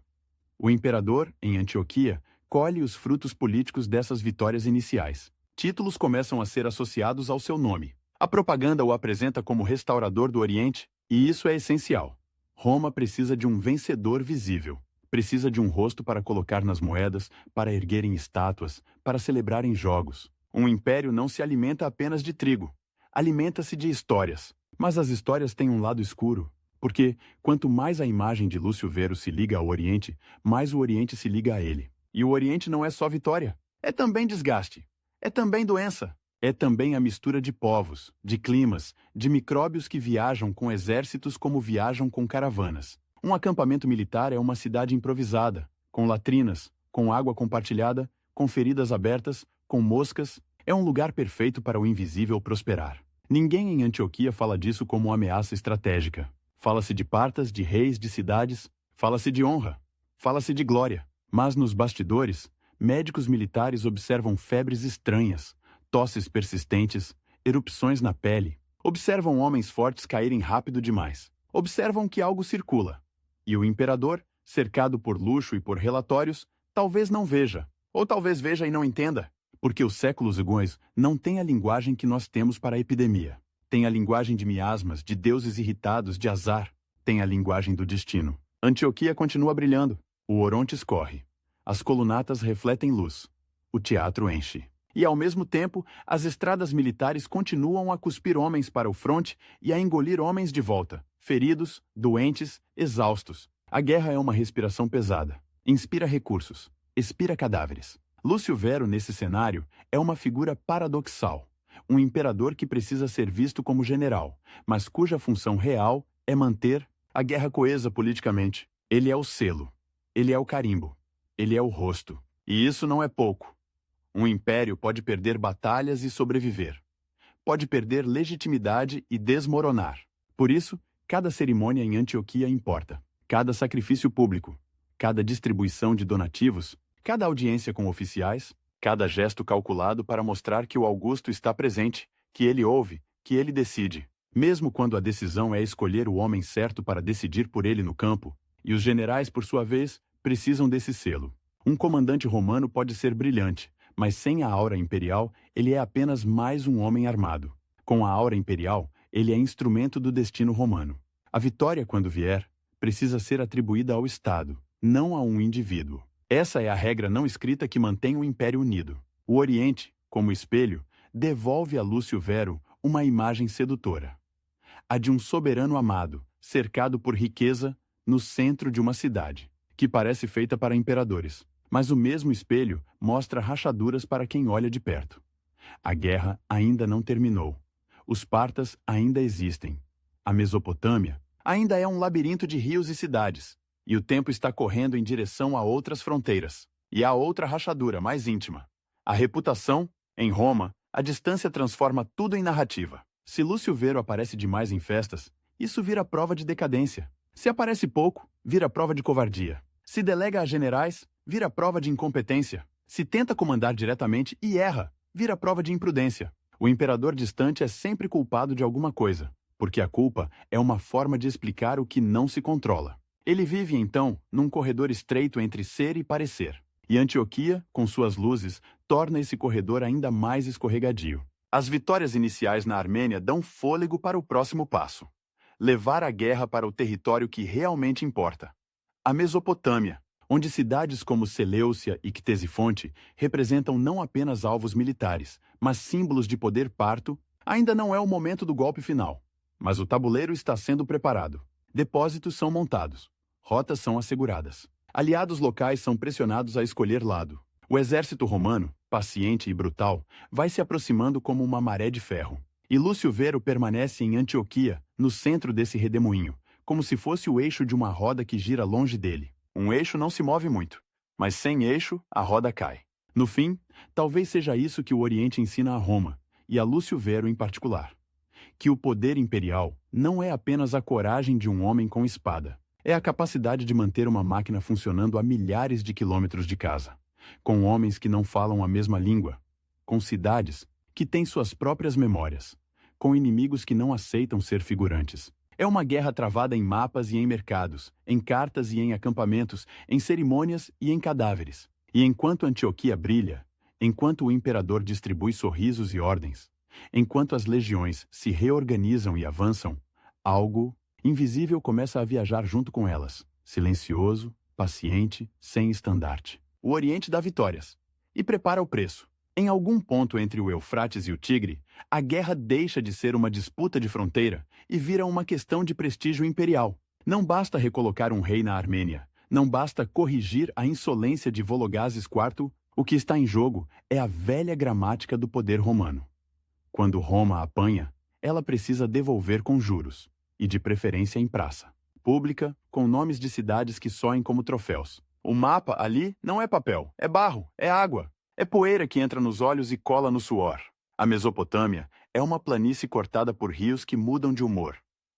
O imperador, em Antioquia, colhe os frutos políticos dessas vitórias iniciais. Títulos começam a ser associados ao seu nome. A propaganda o apresenta como restaurador do Oriente, e isso é essencial. Roma precisa de um vencedor visível. Precisa de um rosto para colocar nas moedas, para erguer em estátuas, para celebrar em jogos. Um império não se alimenta apenas de trigo. Alimenta-se de histórias. Mas as histórias têm um lado escuro. Porque, quanto mais a imagem de Lúcio Vero se liga ao Oriente, mais o Oriente se liga a ele. E o Oriente não é só vitória. É também desgaste. É também doença. É também a mistura de povos, de climas, de micróbios que viajam com exércitos como viajam com caravanas. Um acampamento militar é uma cidade improvisada, com latrinas, com água compartilhada, com feridas abertas, com moscas. É um lugar perfeito para o invisível prosperar. Ninguém em Antioquia fala disso como uma ameaça estratégica. Fala-se de partas, de reis, de cidades. Fala-se de honra. Fala-se de glória. Mas nos bastidores, médicos militares observam febres estranhas, tosses persistentes, erupções na pele. Observam homens fortes caírem rápido demais. Observam que algo circula. E o imperador, cercado por luxo e por relatórios, talvez não veja. Ou talvez veja e não entenda. Porque os séculos iguais não têm a linguagem que nós temos para a epidemia. Tem a linguagem de miasmas, de deuses irritados, de azar. Tem a linguagem do destino. Antioquia continua brilhando. O Orontes corre. As colunatas refletem luz. O teatro enche. E, ao mesmo tempo, as estradas militares continuam a cuspir homens para o fronte e a engolir homens de volta, feridos, doentes, exaustos. A guerra é uma respiração pesada. Inspira recursos. Expira cadáveres. Lúcio Vero, nesse cenário, é uma figura paradoxal. Um imperador que precisa ser visto como general, mas cuja função real é manter a guerra coesa politicamente. Ele é o selo. Ele é o carimbo. Ele é o rosto. E isso não é pouco. Um império pode perder batalhas e sobreviver. Pode perder legitimidade e desmoronar. Por isso, cada cerimônia em Antioquia importa. Cada sacrifício público, cada distribuição de donativos, cada audiência com oficiais, cada gesto calculado para mostrar que o Augusto está presente, que ele ouve, que ele decide. Mesmo quando a decisão é escolher o homem certo para decidir por ele no campo, e os generais, por sua vez, precisam desse selo. Um comandante romano pode ser brilhante, mas sem a aura imperial, ele é apenas mais um homem armado. Com a aura imperial, ele é instrumento do destino romano. A vitória, quando vier, precisa ser atribuída ao Estado, não a um indivíduo. Essa é a regra não escrita que mantém o Império unido. O Oriente, como espelho, devolve a Lúcio Vero uma imagem sedutora. A de um soberano amado, cercado por riqueza, no centro de uma cidade, que parece feita para imperadores. Mas o mesmo espelho mostra rachaduras para quem olha de perto. A guerra ainda não terminou. Os partas ainda existem. A Mesopotâmia ainda é um labirinto de rios e cidades. E o tempo está correndo em direção a outras fronteiras. E há outra rachadura mais íntima. A reputação, em Roma, a distância transforma tudo em narrativa. Se Lúcio Vero aparece demais em festas, isso vira prova de decadência. Se aparece pouco, vira prova de covardia. Se delega a generais, vira prova de incompetência. Se tenta comandar diretamente e erra, vira prova de imprudência. O imperador distante é sempre culpado de alguma coisa, porque a culpa é uma forma de explicar o que não se controla. Ele vive, então, num corredor estreito entre ser e parecer. E Antioquia, com suas luzes, torna esse corredor ainda mais escorregadio. As vitórias iniciais na Armênia dão fôlego para o próximo passo. Levar a guerra para o território que realmente importa. A Mesopotâmia, onde cidades como Seleucia e Ctesifonte representam não apenas alvos militares, mas símbolos de poder parto, ainda não é o momento do golpe final. Mas o tabuleiro está sendo preparado. Depósitos são montados. Rotas são asseguradas. Aliados locais são pressionados a escolher lado. O exército romano, paciente e brutal, vai se aproximando como uma maré de ferro. E Lúcio Vero permanece em Antioquia, no centro desse redemoinho, como se fosse o eixo de uma roda que gira longe dele. Um eixo não se move muito, mas sem eixo, a roda cai. No fim, talvez seja isso que o Oriente ensina a Roma, e a Lúcio Vero em particular. Que o poder imperial não é apenas a coragem de um homem com espada. É a capacidade de manter uma máquina funcionando a milhares de quilômetros de casa, com homens que não falam a mesma língua, com cidades que têm suas próprias memórias, com inimigos que não aceitam ser figurantes. É uma guerra travada em mapas e em mercados, em cartas e em acampamentos, em cerimônias e em cadáveres. E enquanto Antioquia brilha, enquanto o imperador distribui sorrisos e ordens, enquanto as legiões se reorganizam e avançam, algo invisível começa a viajar junto com elas, silencioso, paciente, sem estandarte. O Oriente dá vitórias e prepara o preço. Em algum ponto entre o Eufrates e o Tigre, a guerra deixa de ser uma disputa de fronteira e vira uma questão de prestígio imperial. Não basta recolocar um rei na Armênia, não basta corrigir a insolência de Vologases IV, o que está em jogo é a velha gramática do poder romano. Quando Roma apanha, ela precisa devolver com juros, e de preferência em praça pública, com nomes de cidades que soem como troféus. O mapa ali não é papel, é barro, é água. É poeira que entra nos olhos e cola no suor. A Mesopotâmia é uma planície cortada por rios que mudam de humor,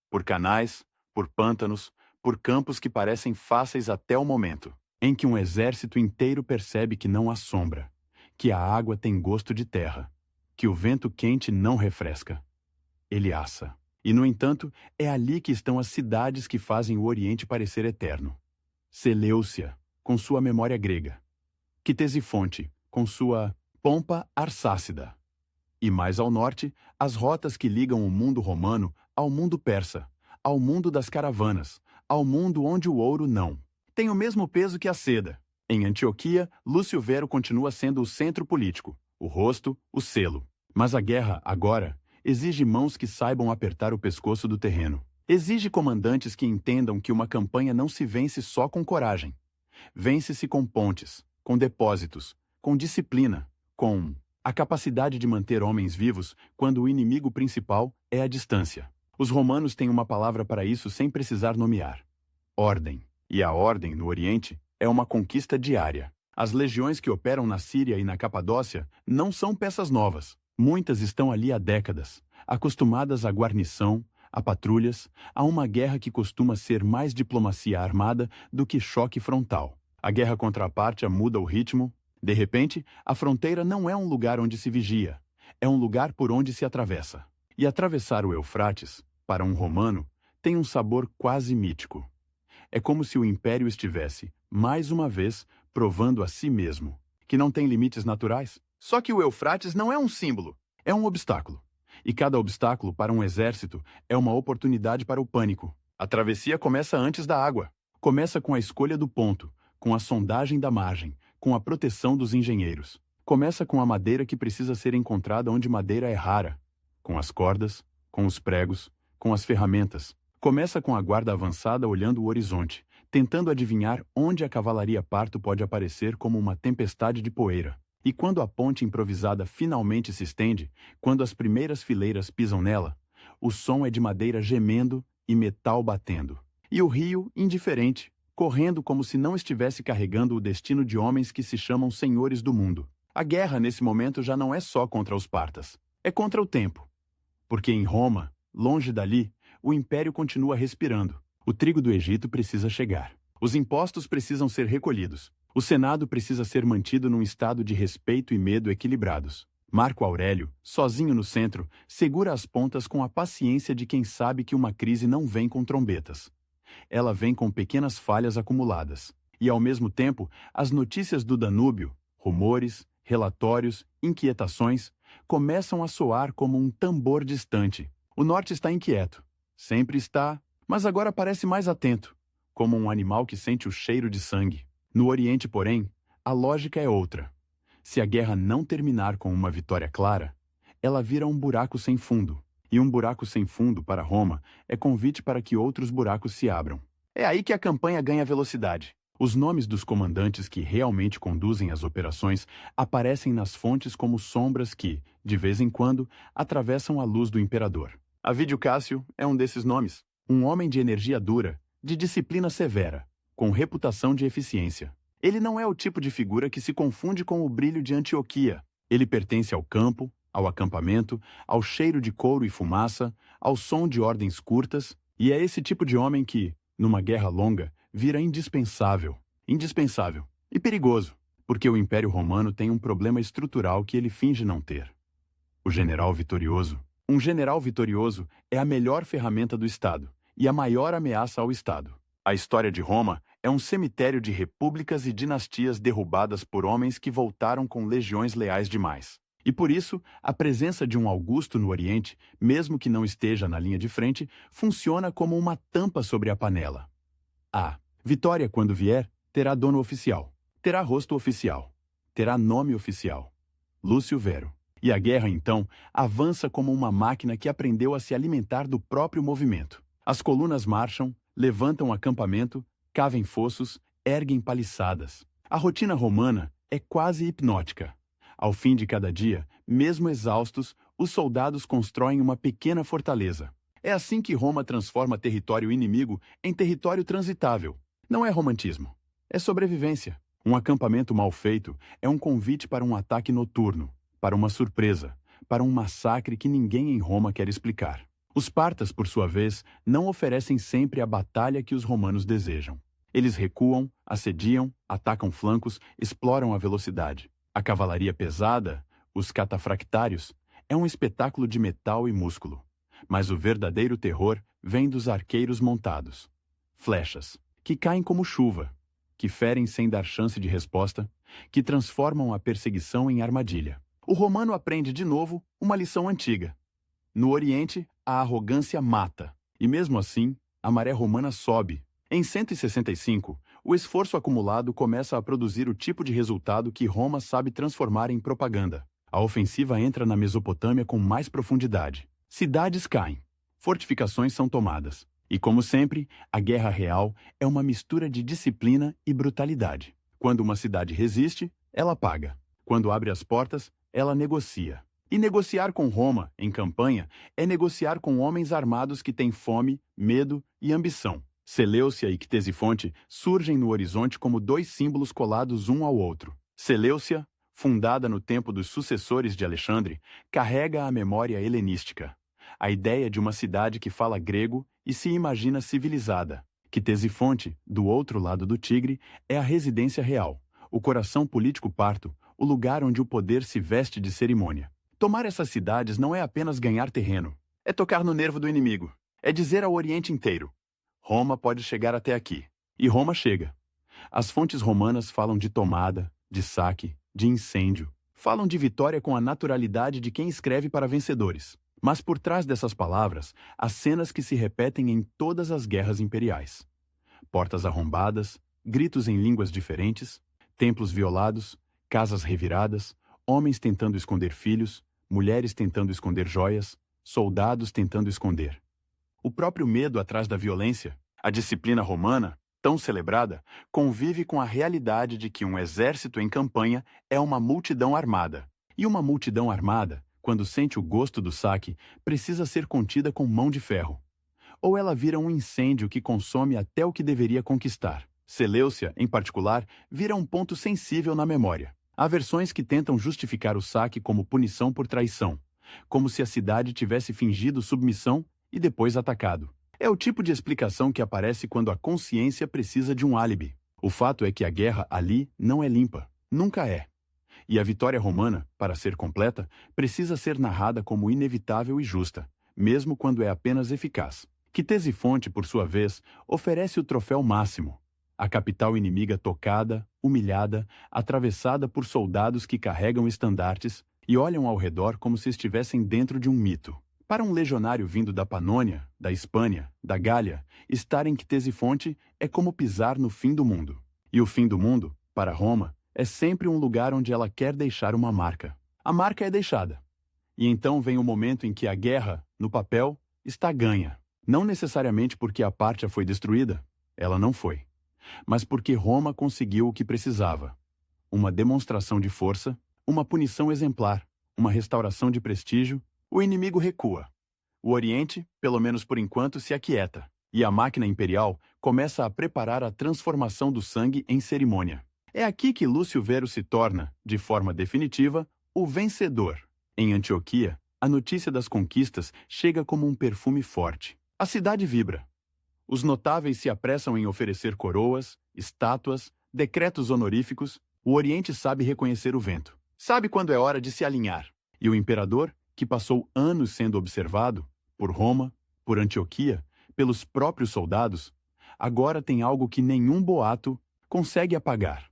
por canais, por pântanos, por campos que parecem fáceis até o momento em que um exército inteiro percebe que não há sombra, que a água tem gosto de terra, que o vento quente não refresca. Ele assa. E, no entanto, é ali que estão as cidades que fazem o Oriente parecer eterno. Seleucia, com sua memória grega. Ctesifonte, com sua pompa arsácida. E mais ao norte, as rotas que ligam o mundo romano ao mundo persa, ao mundo das caravanas, ao mundo onde o ouro não tem o mesmo peso que a seda. Em Antioquia, Lúcio Vero continua sendo o centro político, o rosto, o selo. Mas a guerra, agora, exige mãos que saibam apertar o pescoço do terreno. Exige comandantes que entendam que uma campanha não se vence só com coragem. Vence-se com pontes, com depósitos, com disciplina, com a capacidade de manter homens vivos quando o inimigo principal é a distância. Os romanos têm uma palavra para isso sem precisar nomear: ordem. E a ordem, no Oriente, é uma conquista diária. As legiões que operam na Síria e na Capadócia não são peças novas. Muitas estão ali há décadas, acostumadas à guarnição, a patrulhas, a uma guerra que costuma ser mais diplomacia armada do que choque frontal. A guerra contra a Pártia muda o ritmo. De repente, a fronteira não é um lugar onde se vigia, é um lugar por onde se atravessa. E atravessar o Eufrates, para um romano, tem um sabor quase mítico. É como se o império estivesse, mais uma vez, provando a si mesmo que não tem limites naturais. Só que o Eufrates não é um símbolo, é um obstáculo. E cada obstáculo para um exército é uma oportunidade para o pânico. A travessia começa antes da água. Começa com a escolha do ponto, com a sondagem da margem, com a proteção dos engenheiros. Começa com a madeira que precisa ser encontrada onde madeira é rara, com as cordas, com os pregos, com as ferramentas. Começa com a guarda avançada olhando o horizonte, tentando adivinhar onde a cavalaria parto pode aparecer como uma tempestade de poeira. E quando a ponte improvisada finalmente se estende, quando as primeiras fileiras pisam nela, o som é de madeira gemendo e metal batendo. E o rio, indiferente, correndo como se não estivesse carregando o destino de homens que se chamam senhores do mundo. A guerra, nesse momento, já não é só contra os partas. É contra o tempo. Porque em Roma, longe dali, o império continua respirando. O trigo do Egito precisa chegar. Os impostos precisam ser recolhidos. O Senado precisa ser mantido num estado de respeito e medo equilibrados. Marco Aurélio, sozinho no centro, segura as pontas com a paciência de quem sabe que uma crise não vem com trombetas. Ela vem com pequenas falhas acumuladas. E, ao mesmo tempo, as notícias do Danúbio, rumores, relatórios, inquietações, começam a soar como um tambor distante. O norte está inquieto. Sempre está, mas agora parece mais atento, como um animal que sente o cheiro de sangue. No Oriente, porém, a lógica é outra. Se a guerra não terminar com uma vitória clara, ela vira um buraco sem fundo. E um buraco sem fundo, para Roma, é convite para que outros buracos se abram. É aí que a campanha ganha velocidade. Os nomes dos comandantes que realmente conduzem as operações aparecem nas fontes como sombras que, de vez em quando, atravessam a luz do imperador. Avídio Cássio é um desses nomes. Um homem de energia dura, de disciplina severa, com reputação de eficiência. Ele não é o tipo de figura que se confunde com o brilho de Antioquia. Ele pertence ao campo, ao acampamento, ao cheiro de couro e fumaça, ao som de ordens curtas, e é esse tipo de homem que, numa guerra longa, vira indispensável. Indispensável. E perigoso, porque o Império Romano tem um problema estrutural que ele finge não ter. O general vitorioso. Um general vitorioso é a melhor ferramenta do Estado e a maior ameaça ao Estado. A história de Roma é um cemitério de repúblicas e dinastias derrubadas por homens que voltaram com legiões leais demais. E por isso, a presença de um Augusto no Oriente, mesmo que não esteja na linha de frente, funciona como uma tampa sobre a panela. A vitória, quando vier, terá dono oficial, terá rosto oficial, terá nome oficial: Lúcio Vero. E a guerra, então, avança como uma máquina que aprendeu a se alimentar do próprio movimento. As colunas marcham, levantam acampamento, cavem fossos, erguem paliçadas. A rotina romana é quase hipnótica. Ao fim de cada dia, mesmo exaustos, os soldados constroem uma pequena fortaleza. É assim que Roma transforma território inimigo em território transitável. Não é romantismo, é sobrevivência. Um acampamento mal feito é um convite para um ataque noturno, para uma surpresa, para um massacre que ninguém em Roma quer explicar. Os partas, por sua vez, não oferecem sempre a batalha que os romanos desejam. Eles recuam, assediam, atacam flancos, exploram a velocidade. A cavalaria pesada, os catafractários, é um espetáculo de metal e músculo. Mas o verdadeiro terror vem dos arqueiros montados. Flechas, que caem como chuva, que ferem sem dar chance de resposta, que transformam a perseguição em armadilha. O romano aprende de novo uma lição antiga. No Oriente, a arrogância mata. E mesmo assim, a maré romana sobe. Em 165, o esforço acumulado começa a produzir o tipo de resultado que Roma sabe transformar em propaganda. A ofensiva entra na Mesopotâmia com mais profundidade. Cidades caem, fortificações são tomadas. E, como sempre, a guerra real é uma mistura de disciplina e brutalidade. Quando uma cidade resiste, ela paga. Quando abre as portas, ela negocia. E negociar com Roma, em campanha, é negociar com homens armados que têm fome, medo e ambição. Seleucia e Ctesifonte surgem no horizonte como dois símbolos colados um ao outro. Seleucia, fundada no tempo dos sucessores de Alexandre, carrega a memória helenística, a ideia de uma cidade que fala grego e se imagina civilizada. Ctesifonte, do outro lado do Tigre, é a residência real, o coração político parto, o lugar onde o poder se veste de cerimônia. Tomar essas cidades não é apenas ganhar terreno, é tocar no nervo do inimigo, é dizer ao Oriente inteiro: Roma pode chegar até aqui. E Roma chega. As fontes romanas falam de tomada, de saque, de incêndio. Falam de vitória com a naturalidade de quem escreve para vencedores. Mas por trás dessas palavras, há cenas que se repetem em todas as guerras imperiais. Portas arrombadas, gritos em línguas diferentes, templos violados, casas reviradas, homens tentando esconder filhos, mulheres tentando esconder joias, soldados tentando esconder. O próprio medo atrás da violência, a disciplina romana, tão celebrada, convive com a realidade de que um exército em campanha é uma multidão armada. E uma multidão armada, quando sente o gosto do saque, precisa ser contida com mão de ferro. Ou ela vira um incêndio que consome até o que deveria conquistar. Seleucia, em particular, vira um ponto sensível na memória. Há versões que tentam justificar o saque como punição por traição, como se a cidade tivesse fingido submissão e depois atacado. É o tipo de explicação que aparece quando a consciência precisa de um álibi. O fato é que a guerra ali não é limpa, nunca é. E a vitória romana, para ser completa, precisa ser narrada como inevitável e justa, mesmo quando é apenas eficaz. Ctesifonte, por sua vez, oferece o troféu máximo. A capital inimiga tocada, humilhada, atravessada por soldados que carregam estandartes e olham ao redor como se estivessem dentro de um mito. Para um legionário vindo da Panônia, da Hispânia, da Gália, estar em Ctesifonte é como pisar no fim do mundo. E o fim do mundo, para Roma, é sempre um lugar onde ela quer deixar uma marca. A marca é deixada. E então vem o momento em que a guerra, no papel, está ganha. Não necessariamente porque a Pártia foi destruída, ela não foi, mas porque Roma conseguiu o que precisava. Uma demonstração de força, uma punição exemplar, uma restauração de prestígio. O inimigo recua. O Oriente, pelo menos por enquanto, se aquieta. E a máquina imperial começa a preparar a transformação do sangue em cerimônia. É aqui que Lúcio Vero se torna, de forma definitiva, o vencedor. Em Antioquia, a notícia das conquistas chega como um perfume forte. A cidade vibra. Os notáveis se apressam em oferecer coroas, estátuas, decretos honoríficos. O Oriente sabe reconhecer o vento. Sabe quando é hora de se alinhar. E o imperador, que passou anos sendo observado, por Roma, por Antioquia, pelos próprios soldados, agora tem algo que nenhum boato consegue apagar.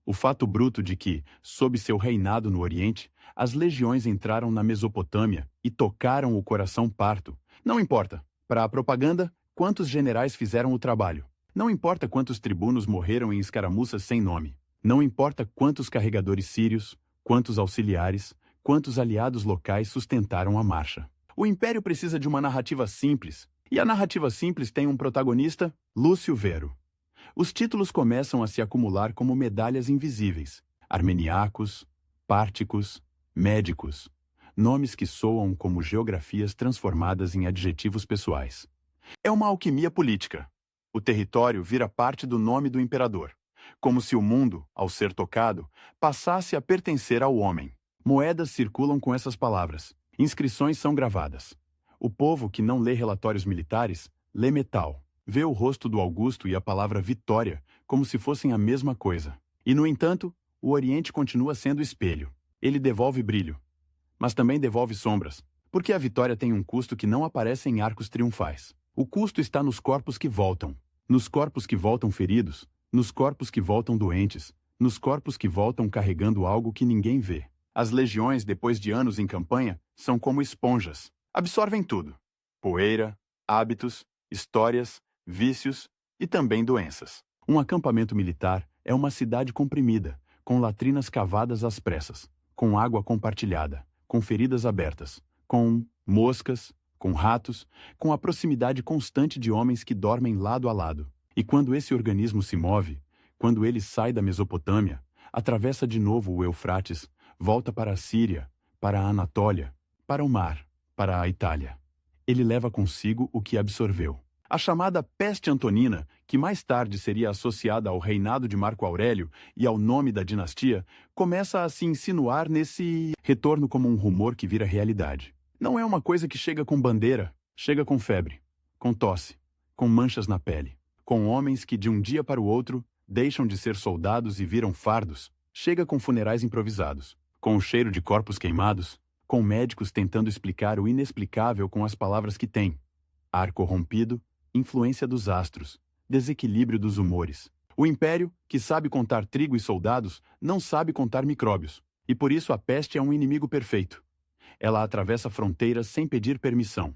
O fato bruto de que, sob seu reinado no Oriente, as legiões entraram na Mesopotâmia e tocaram o coração parto. Não importa, para a propaganda, quantos generais fizeram o trabalho. Não importa quantos tribunos morreram em escaramuças sem nome. Não importa quantos carregadores sírios, quantos auxiliares, quantos aliados locais sustentaram a marcha. O Império precisa de uma narrativa simples, e a narrativa simples tem um protagonista, Lúcio Vero. Os títulos começam a se acumular como medalhas invisíveis. Armeniacos, Párticos, Médicos. Nomes que soam como geografias transformadas em adjetivos pessoais. É uma alquimia política. O território vira parte do nome do imperador, como se o mundo, ao ser tocado, passasse a pertencer ao homem. Moedas circulam com essas palavras. Inscrições são gravadas. O povo que não lê relatórios militares, lê metal. Vê o rosto do Augusto e a palavra vitória como se fossem a mesma coisa. E, no entanto, o Oriente continua sendo espelho. Ele devolve brilho, mas também devolve sombras, porque a vitória tem um custo que não aparece em arcos triunfais. O custo está nos corpos que voltam feridos, nos corpos que voltam doentes, nos corpos que voltam carregando algo que ninguém vê. As legiões, depois de anos em campanha, são como esponjas. Absorvem tudo. Poeira, hábitos, histórias, vícios, E também doenças. Um acampamento militar é uma cidade comprimida, com latrinas cavadas às pressas, com água compartilhada, com feridas abertas, com moscas, com ratos, com a proximidade constante de homens que dormem lado a lado. E quando esse organismo se move, quando ele sai da Mesopotâmia, atravessa de novo o Eufrates, volta para a Síria, para a Anatólia, para o mar, para a Itália. Ele leva consigo o que absorveu. A chamada peste antonina, que mais tarde seria associada ao reinado de Marco Aurélio e ao nome da dinastia, começa a se insinuar nesse retorno como um rumor que vira realidade. Não é uma coisa que chega com bandeira, chega com febre, com tosse, com manchas na pele, com homens que de um dia para o outro deixam de ser soldados e viram fardos, chega com funerais improvisados, com o cheiro de corpos queimados, com médicos tentando explicar o inexplicável com as palavras que têm. Ar corrompido, influência dos astros, desequilíbrio dos humores. O império, que sabe contar trigo e soldados, não sabe contar micróbios. E por isso a peste é um inimigo perfeito. Ela atravessa fronteiras sem pedir permissão.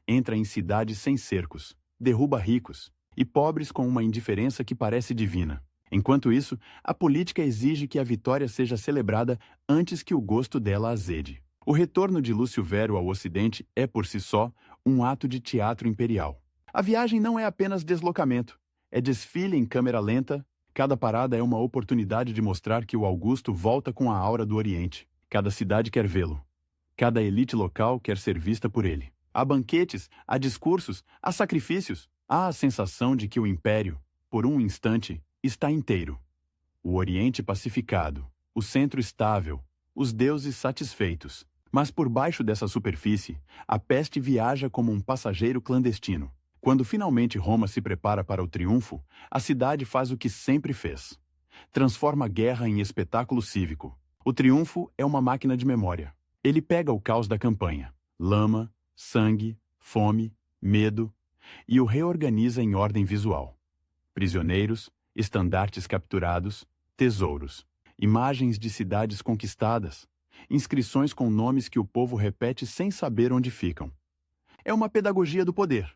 Entra em cidades sem cercos. Derruba ricos. E pobres com uma indiferença que parece divina. Enquanto isso, a política exige que a vitória seja celebrada antes que o gosto dela azede. O retorno de Lúcio Vero ao Ocidente é, por si só, um ato de teatro imperial. A viagem não é apenas deslocamento, é desfile em câmera lenta. Cada parada é uma oportunidade de mostrar que o Augusto volta com a aura do Oriente. Cada cidade quer vê-lo. Cada elite local quer ser vista por ele. Há banquetes, há discursos, há sacrifícios. Há a sensação de que o império, por um instante, está inteiro. O Oriente pacificado, o centro estável, os deuses satisfeitos. Mas por baixo dessa superfície, a peste viaja como um passageiro clandestino. Quando finalmente Roma se prepara para o triunfo, a cidade faz o que sempre fez. Transforma a guerra em espetáculo cívico. O triunfo é uma máquina de memória. Ele pega o caos da campanha, lama, sangue, fome, medo, e o reorganiza em ordem visual. Prisioneiros, estandartes capturados, tesouros, imagens de cidades conquistadas, inscrições com nomes que o povo repete sem saber onde ficam. É uma pedagogia do poder.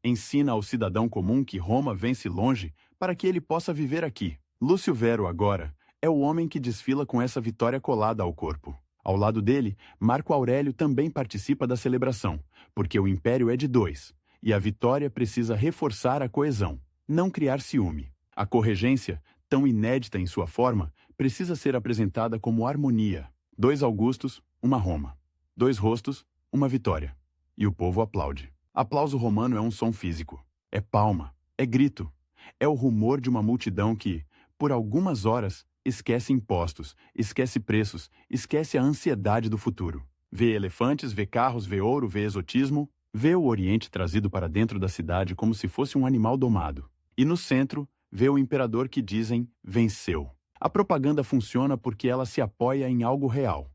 Ensina ao cidadão comum que Roma vence longe para que ele possa viver aqui. Lúcio Vero, agora, é o homem que desfila com essa vitória colada ao corpo. Ao lado dele, Marco Aurélio também participa da celebração, porque o império é de dois, e a vitória precisa reforçar a coesão, não criar ciúme. A corregência, tão inédita em sua forma, precisa ser apresentada como harmonia. 2 Augustos, uma Roma. 2 rostos, uma vitória. E o povo aplaude. Aplauso romano é um som físico. É palma, é grito. É o rumor de uma multidão que, por algumas horas, esquece impostos, esquece preços, esquece a ansiedade do futuro. Vê elefantes, vê carros, vê ouro, vê exotismo, vê o Oriente trazido para dentro da cidade como se fosse um animal domado. E no centro, vê o imperador que dizem venceu. A propaganda funciona porque ela se apoia em algo real.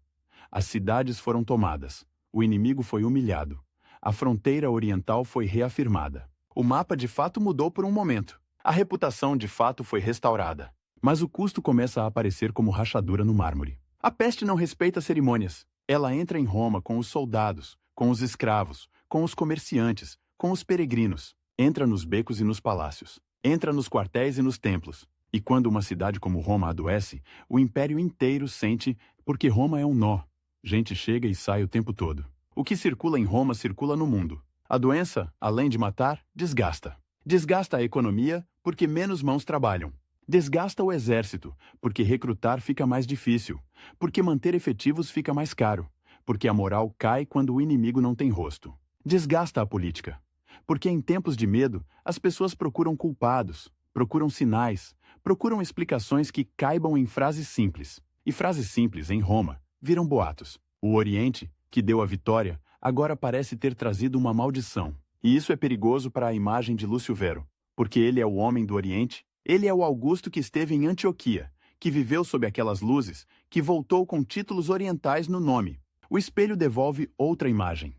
As cidades foram tomadas. O inimigo foi humilhado. A fronteira oriental foi reafirmada. O mapa de fato mudou por um momento. A reputação de fato foi restaurada. Mas o custo começa a aparecer como rachadura no mármore. A peste não respeita cerimônias. Ela entra em Roma com os soldados, com os escravos, com os comerciantes, com os peregrinos. Entra nos becos e nos palácios. Entra nos quartéis e nos templos. E quando uma cidade como Roma adoece, o império inteiro sente, porque Roma é um nó. Gente chega e sai o tempo todo. O que circula em Roma circula no mundo. A doença, além de matar, desgasta. Desgasta a economia, porque menos mãos trabalham. Desgasta o exército, porque recrutar fica mais difícil. Porque manter efetivos fica mais caro. Porque a moral cai quando o inimigo não tem rosto. Desgasta a política. Porque em tempos de medo, as pessoas procuram culpados, procuram sinais, procuram explicações que caibam em frases simples. E frases simples, em Roma, viram boatos. O Oriente, que deu a vitória, agora parece ter trazido uma maldição. E isso é perigoso para a imagem de Lúcio Vero, porque ele é o homem do Oriente, ele é o Augusto que esteve em Antioquia, que viveu sob aquelas luzes, que voltou com títulos orientais no nome. O espelho devolve outra imagem.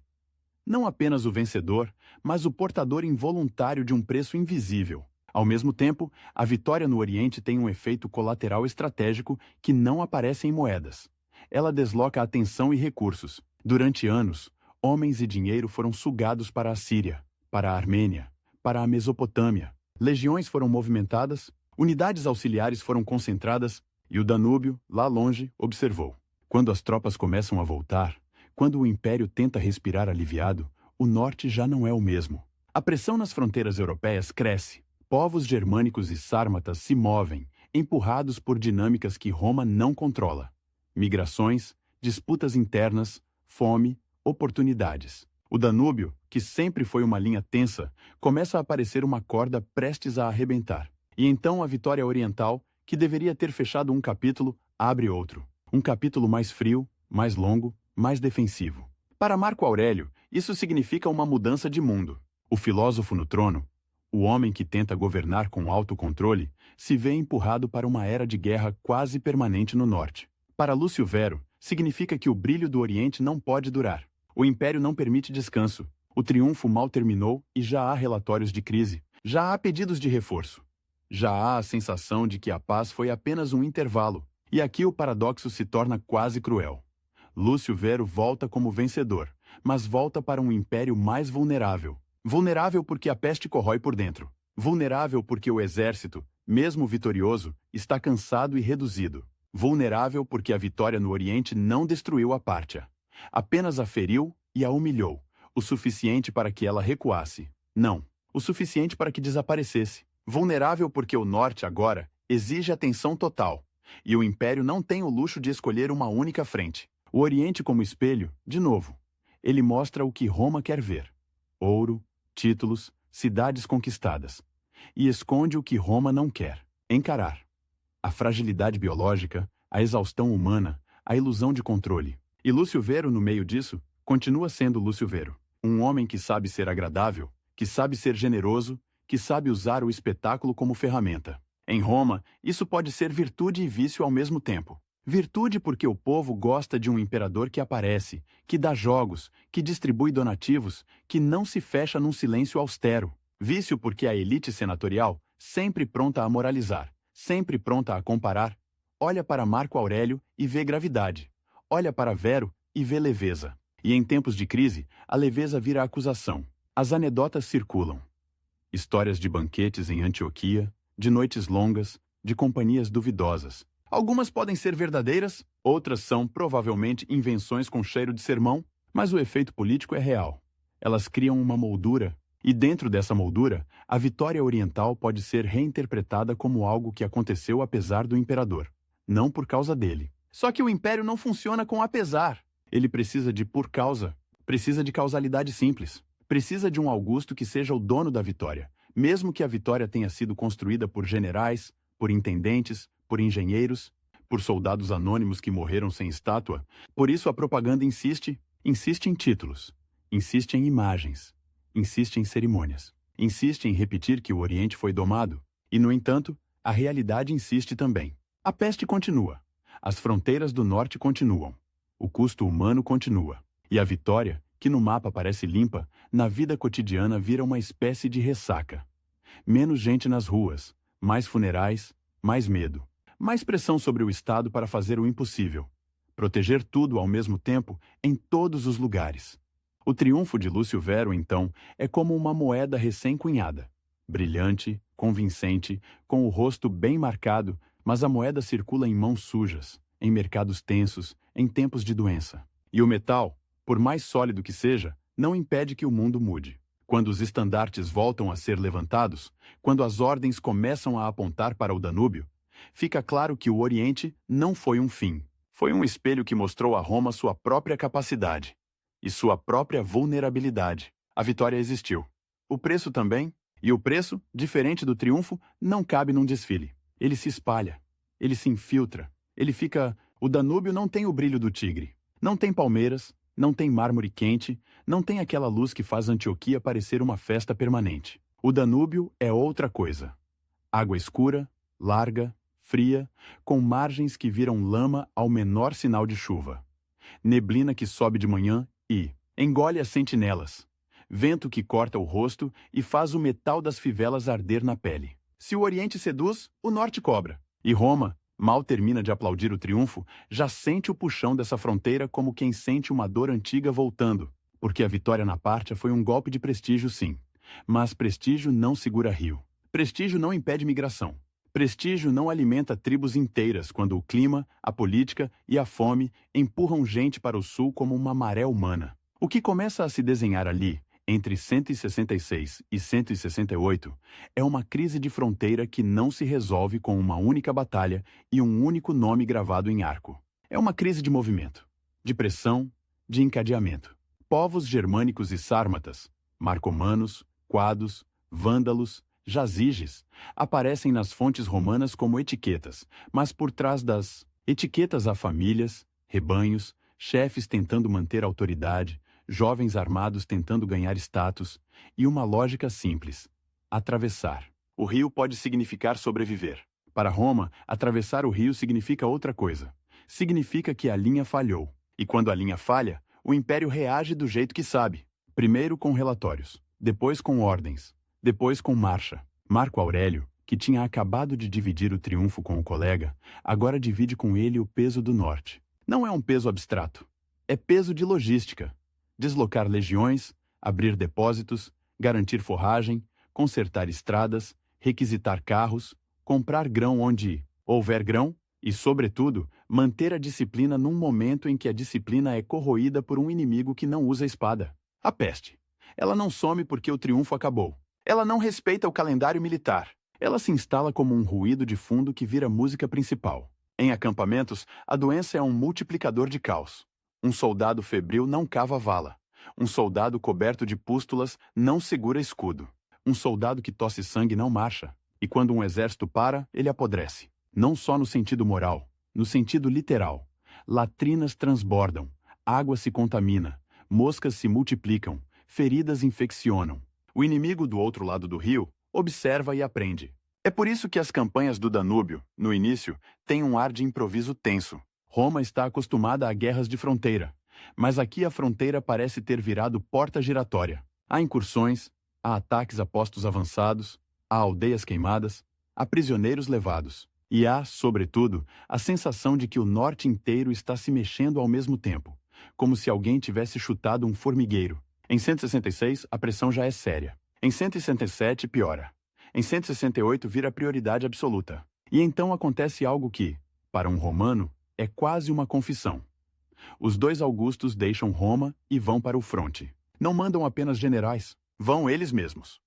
Não apenas o vencedor, mas o portador involuntário de um preço invisível. Ao mesmo tempo, a vitória no Oriente tem um efeito colateral estratégico que não aparece em moedas. Ela desloca atenção e recursos. Durante anos, homens e dinheiro foram sugados para a Síria, para a Armênia, para a Mesopotâmia. Legiões foram movimentadas, unidades auxiliares foram concentradas, e o Danúbio, lá longe, observou. Quando as tropas começam a voltar, quando o Império tenta respirar aliviado, o norte já não é o mesmo. A pressão nas fronteiras europeias cresce. Povos germânicos e sármatas se movem, empurrados por dinâmicas que Roma não controla. Migrações, disputas internas, fome, oportunidades. O Danúbio, que sempre foi uma linha tensa, começa a parecer uma corda prestes a arrebentar. E então a vitória oriental, que deveria ter fechado um capítulo, abre outro. Um capítulo mais frio, mais longo, mais defensivo. Para Marco Aurélio, isso significa uma mudança de mundo. O filósofo no trono, o homem que tenta governar com autocontrole, se vê empurrado para uma era de guerra quase permanente no norte. Para Lúcio Vero, significa que o brilho do Oriente não pode durar. O Império não permite descanso. O triunfo mal terminou e já há relatórios de crise. Já há pedidos de reforço. Já há a sensação de que a paz foi apenas um intervalo. E aqui o paradoxo se torna quase cruel. Lúcio Vero volta como vencedor, mas volta para um império mais vulnerável. Vulnerável porque a peste corrói por dentro. Vulnerável porque o exército, mesmo vitorioso, está cansado e reduzido. Vulnerável porque a vitória no Oriente não destruiu a Pártia. Apenas a feriu e a humilhou, o suficiente para que ela recuasse. Não, o suficiente para que desaparecesse. Vulnerável porque o Norte agora exige atenção total, e o Império não tem o luxo de escolher uma única frente. O Oriente como espelho, de novo, ele mostra o que Roma quer ver. Ouro, títulos, cidades conquistadas. E esconde o que Roma não quer. Encarar. A fragilidade biológica, a exaustão humana, a ilusão de controle. E Lúcio Vero, no meio disso, continua sendo Lúcio Vero. Um homem que sabe ser agradável, que sabe ser generoso, que sabe usar o espetáculo como ferramenta. Em Roma, isso pode ser virtude e vício ao mesmo tempo. Virtude porque o povo gosta de um imperador que aparece, que dá jogos, que distribui donativos, que não se fecha num silêncio austero. Vício porque a elite senatorial, sempre pronta a moralizar, sempre pronta a comparar, olha para Marco Aurélio e vê gravidade. Olha para Vero e vê leveza. E em tempos de crise, a leveza vira acusação. As anedotas circulam. Histórias de banquetes em Antioquia, de noites longas, de companhias duvidosas. Algumas podem ser verdadeiras, outras são provavelmente invenções com cheiro de sermão, mas o efeito político é real. Elas criam uma moldura, e dentro dessa moldura, a vitória oriental pode ser reinterpretada como algo que aconteceu apesar do imperador, não por causa dele. Só que o império não funciona com apesar. Ele precisa de por causa, precisa de causalidade simples. Precisa de um Augusto que seja o dono da vitória, mesmo que a vitória tenha sido construída por generais, por intendentes, por engenheiros, por soldados anônimos que morreram sem estátua. Por isso a propaganda insiste em títulos, insiste em imagens, insiste em cerimônias, insiste em repetir que o Oriente foi domado. E, no entanto, a realidade insiste também. A peste continua. As fronteiras do norte continuam. O custo humano continua. E a vitória, que no mapa parece limpa, na vida cotidiana vira uma espécie de ressaca. Menos gente nas ruas, mais funerais, mais medo. Mais pressão sobre o Estado para fazer o impossível. Proteger tudo ao mesmo tempo, em todos os lugares. O triunfo de Lúcio Vero, então, é como uma moeda recém-cunhada. Brilhante, convincente, com o rosto bem marcado, mas a moeda circula em mãos sujas, em mercados tensos, em tempos de doença. E o metal, por mais sólido que seja, não impede que o mundo mude. Quando os estandartes voltam a ser levantados, quando as ordens começam a apontar para o Danúbio, fica claro que o Oriente não foi um fim. Foi um espelho que mostrou a Roma sua própria capacidade e sua própria vulnerabilidade. A vitória existiu. O preço também, e o preço, diferente do triunfo, não cabe num desfile. Ele se espalha, ele se infiltra, ele fica... O Danúbio não tem o brilho do tigre, não tem palmeiras, não tem mármore quente, não tem aquela luz que faz Antioquia parecer uma festa permanente. O Danúbio é outra coisa. Água escura, larga, fria, com margens que viram lama ao menor sinal de chuva. Neblina que sobe de manhã e engole as sentinelas. Vento que corta o rosto e faz o metal das fivelas arder na pele. Se o Oriente seduz, o Norte cobra. E Roma, mal termina de aplaudir o triunfo, já sente o puxão dessa fronteira como quem sente uma dor antiga voltando. Porque a vitória na Pártia foi um golpe de prestígio, sim. Mas prestígio não segura rio. Prestígio não impede migração. Prestígio não alimenta tribos inteiras quando o clima, a política e a fome empurram gente para o sul como uma maré humana. O que começa a se desenhar ali, entre 166 e 168, é uma crise de fronteira que não se resolve com uma única batalha e um único nome gravado em arco. É uma crise de movimento, de pressão, de encadeamento. Povos germânicos e sármatas, marcomanos, quados, vândalos, jaziges, aparecem nas fontes romanas como etiquetas, mas por trás das etiquetas há famílias, rebanhos, chefes tentando manter autoridade, jovens armados tentando ganhar status, e uma lógica simples: atravessar. O rio pode significar sobreviver. Para Roma, atravessar o rio significa outra coisa. Significa que a linha falhou. E quando a linha falha, o império reage do jeito que sabe. Primeiro com relatórios, depois com ordens, depois com marcha. Marco Aurélio, que tinha acabado de dividir o triunfo com o colega, agora divide com ele o peso do norte. Não é um peso abstrato. É peso de logística. Deslocar legiões, abrir depósitos, garantir forragem, consertar estradas, requisitar carros, comprar grão onde houver grão e, sobretudo, manter a disciplina num momento em que a disciplina é corroída por um inimigo que não usa espada. A peste. Ela não some porque o triunfo acabou. Ela não respeita o calendário militar. Ela se instala como um ruído de fundo que vira música principal. Em acampamentos, a doença é um multiplicador de caos. Um soldado febril não cava vala. Um soldado coberto de pústulas não segura escudo. Um soldado que tosse sangue não marcha. E quando um exército para, ele apodrece. Não só no sentido moral, no sentido literal. Latrinas transbordam, água se contamina, moscas se multiplicam, feridas infeccionam. O inimigo do outro lado do rio observa e aprende. É por isso que as campanhas do Danúbio, no início, têm um ar de improviso tenso. Roma está acostumada a guerras de fronteira, mas aqui a fronteira parece ter virado porta giratória. Há incursões, há ataques a postos avançados, há aldeias queimadas, há prisioneiros levados. E há, sobretudo, a sensação de que o norte inteiro está se mexendo ao mesmo tempo, como se alguém tivesse chutado um formigueiro. Em 166, a pressão já é séria. Em 167, piora. Em 168, vira prioridade absoluta. E então acontece algo que, para um romano, é quase uma confissão. Os dois Augustos deixam Roma e vão para o fronte. Não mandam apenas generais, vão eles mesmos.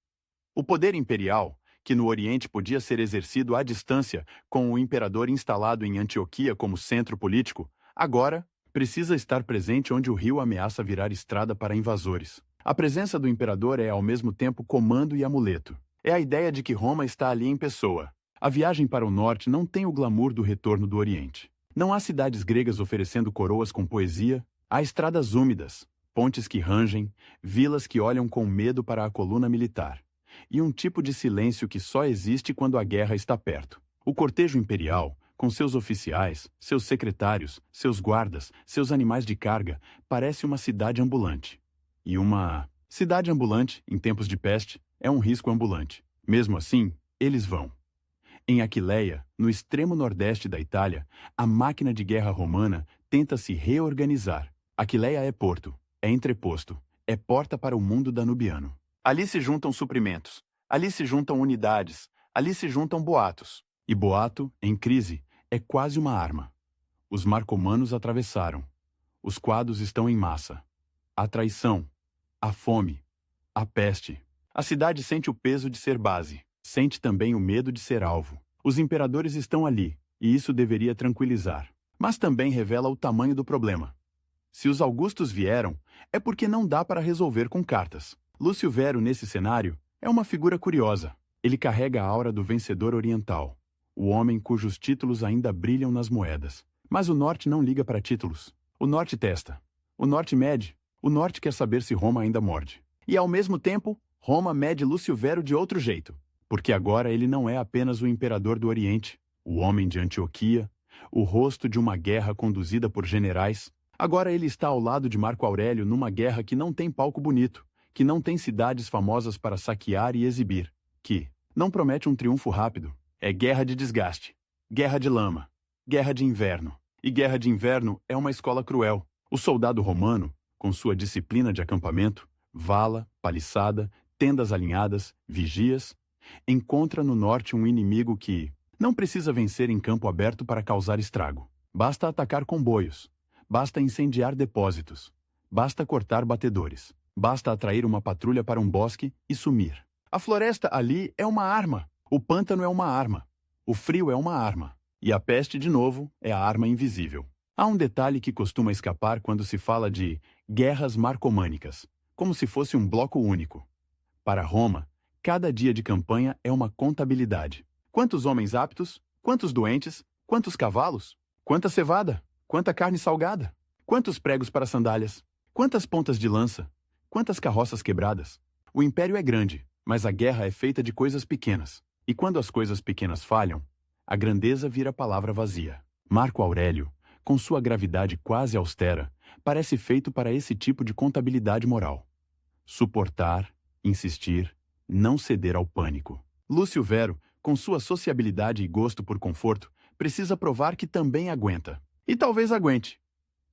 O poder imperial, que no Oriente podia ser exercido à distância com o imperador instalado em Antioquia como centro político, agora precisa estar presente onde o rio ameaça virar estrada para invasores. A presença do imperador é ao mesmo tempo comando e amuleto. É a ideia de que Roma está ali em pessoa. A viagem para o norte não tem o glamour do retorno do Oriente. Não há cidades gregas oferecendo coroas com poesia, há estradas úmidas, pontes que rangem, vilas que olham com medo para a coluna militar. E um tipo de silêncio que só existe quando a guerra está perto. O cortejo imperial, com seus oficiais, seus secretários, seus guardas, seus animais de carga, parece uma cidade ambulante. E uma cidade ambulante, em tempos de peste, é um risco ambulante. Mesmo assim, eles vão. Em Aquileia, no extremo nordeste da Itália, a máquina de guerra romana tenta se reorganizar. Aquileia é porto, é entreposto, é porta para o mundo danubiano. Ali se juntam suprimentos, ali se juntam unidades, ali se juntam boatos. E boato, em crise, é quase uma arma. Os marcomanos atravessaram. Os quados estão em massa. A traição, a fome, a peste. A cidade sente o peso de ser base. Sente também o medo de ser alvo. Os imperadores estão ali, e isso deveria tranquilizar. Mas também revela o tamanho do problema. Se os Augustos vieram, é porque não dá para resolver com cartas. Lúcio Vero, nesse cenário, é uma figura curiosa. Ele carrega a aura do vencedor oriental, o homem cujos títulos ainda brilham nas moedas. Mas o norte não liga para títulos. O norte testa. O norte mede. O norte quer saber se Roma ainda morde. E, ao mesmo tempo, Roma mede Lúcio Vero de outro jeito. Porque agora ele não é apenas o imperador do Oriente, o homem de Antioquia, o rosto de uma guerra conduzida por generais. Agora ele está ao lado de Marco Aurélio numa guerra que não tem palco bonito, que não tem cidades famosas para saquear e exibir, que não promete um triunfo rápido. É guerra de desgaste, guerra de lama, guerra de inverno. E guerra de inverno é uma escola cruel. O soldado romano, com sua disciplina de acampamento, vala, paliçada, tendas alinhadas, vigias, encontra no norte um inimigo que não precisa vencer em campo aberto para causar estrago. Basta atacar comboios. Basta incendiar depósitos. Basta cortar batedores. Basta atrair uma patrulha para um bosque e sumir. A floresta ali é uma arma. O pântano é uma arma. O frio é uma arma. E a peste, de novo, é a arma invisível. Há um detalhe que costuma escapar quando se fala de guerras marcomânicas, como se fosse um bloco único. Para Roma, cada dia de campanha é uma contabilidade. Quantos homens aptos? Quantos doentes? Quantos cavalos? Quanta cevada? Quanta carne salgada? Quantos pregos para sandálias? Quantas pontas de lança? Quantas carroças quebradas? O império é grande, mas a guerra é feita de coisas pequenas. E quando as coisas pequenas falham, a grandeza vira palavra vazia. Marco Aurélio, com sua gravidade quase austera, parece feito para esse tipo de contabilidade moral. Suportar, insistir, não ceder ao pânico. Lúcio Vero, com sua sociabilidade e gosto por conforto, precisa provar que também aguenta. E talvez aguente.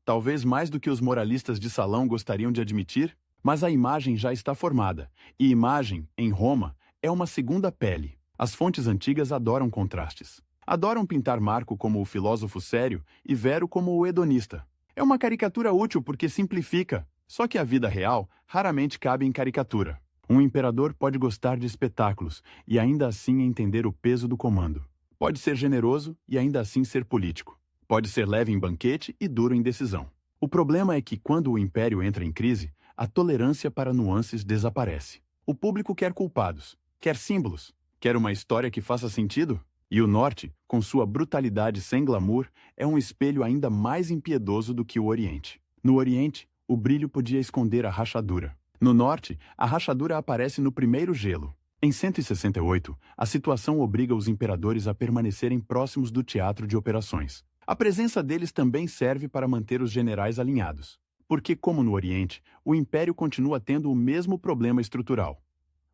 Talvez mais do que os moralistas de salão gostariam de admitir, mas a imagem já está formada, e imagem, em Roma, é uma segunda pele. As fontes antigas adoram contrastes. Adoram pintar Marco como o filósofo sério e Vero como o hedonista. É uma caricatura útil porque simplifica, só que a vida real raramente cabe em caricatura. Um imperador pode gostar de espetáculos e ainda assim entender o peso do comando. Pode ser generoso e ainda assim ser político. Pode ser leve em banquete e duro em decisão. O problema é que quando o império entra em crise, a tolerância para nuances desaparece. O público quer culpados, quer símbolos, quer uma história que faça sentido. E o Norte, com sua brutalidade sem glamour, é um espelho ainda mais impiedoso do que o Oriente. No Oriente, o brilho podia esconder a rachadura. No Norte, a rachadura aparece no primeiro gelo. Em 168, a situação obriga os imperadores a permanecerem próximos do teatro de operações. A presença deles também serve para manter os generais alinhados. Porque, como no Oriente, o Império continua tendo o mesmo problema estrutural.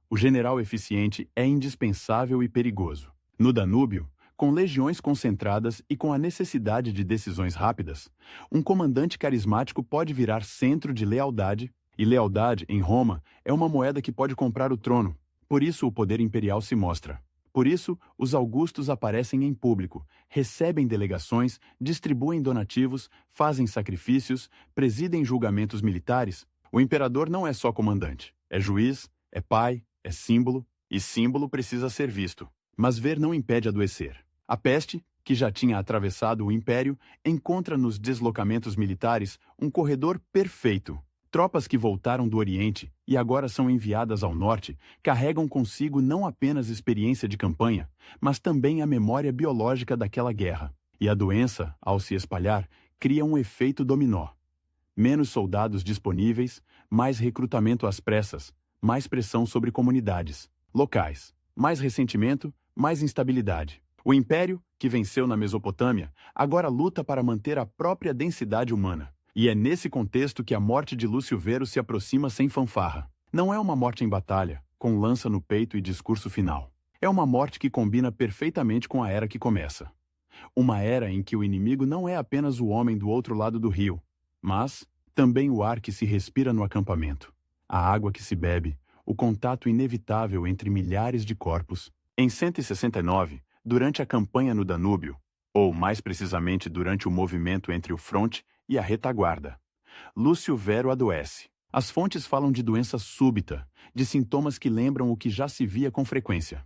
O general eficiente é indispensável e perigoso. No Danúbio, com legiões concentradas e com a necessidade de decisões rápidas, um comandante carismático pode virar centro de lealdade, e lealdade, em Roma, é uma moeda que pode comprar o trono. Por isso o poder imperial se mostra. Por isso, os augustos aparecem em público, recebem delegações, distribuem donativos, fazem sacrifícios, presidem julgamentos militares. O imperador não é só comandante, é juiz, é pai, é símbolo, e símbolo precisa ser visto. Mas ver não impede adoecer. A peste, que já tinha atravessado o império, encontra nos deslocamentos militares um corredor perfeito. Tropas que voltaram do Oriente e agora são enviadas ao Norte carregam consigo não apenas experiência de campanha, mas também a memória biológica daquela guerra. E a doença, ao se espalhar, cria um efeito dominó. Menos soldados disponíveis, mais recrutamento às pressas, mais pressão sobre comunidades locais, mais ressentimento, mais instabilidade. O Império, que venceu na Mesopotâmia, agora luta para manter a própria densidade humana. E é nesse contexto que a morte de Lúcio Vero se aproxima sem fanfarra. Não é uma morte em batalha, com lança no peito e discurso final. É uma morte que combina perfeitamente com a era que começa. Uma era em que o inimigo não é apenas o homem do outro lado do rio, mas também o ar que se respira no acampamento, a água que se bebe, o contato inevitável entre milhares de corpos. Em 169, durante a campanha no Danúbio, ou mais precisamente durante o movimento entre o fronte e a retaguarda, Lúcio Vero adoece. As fontes falam de doença súbita, de sintomas que lembram o que já se via com frequência: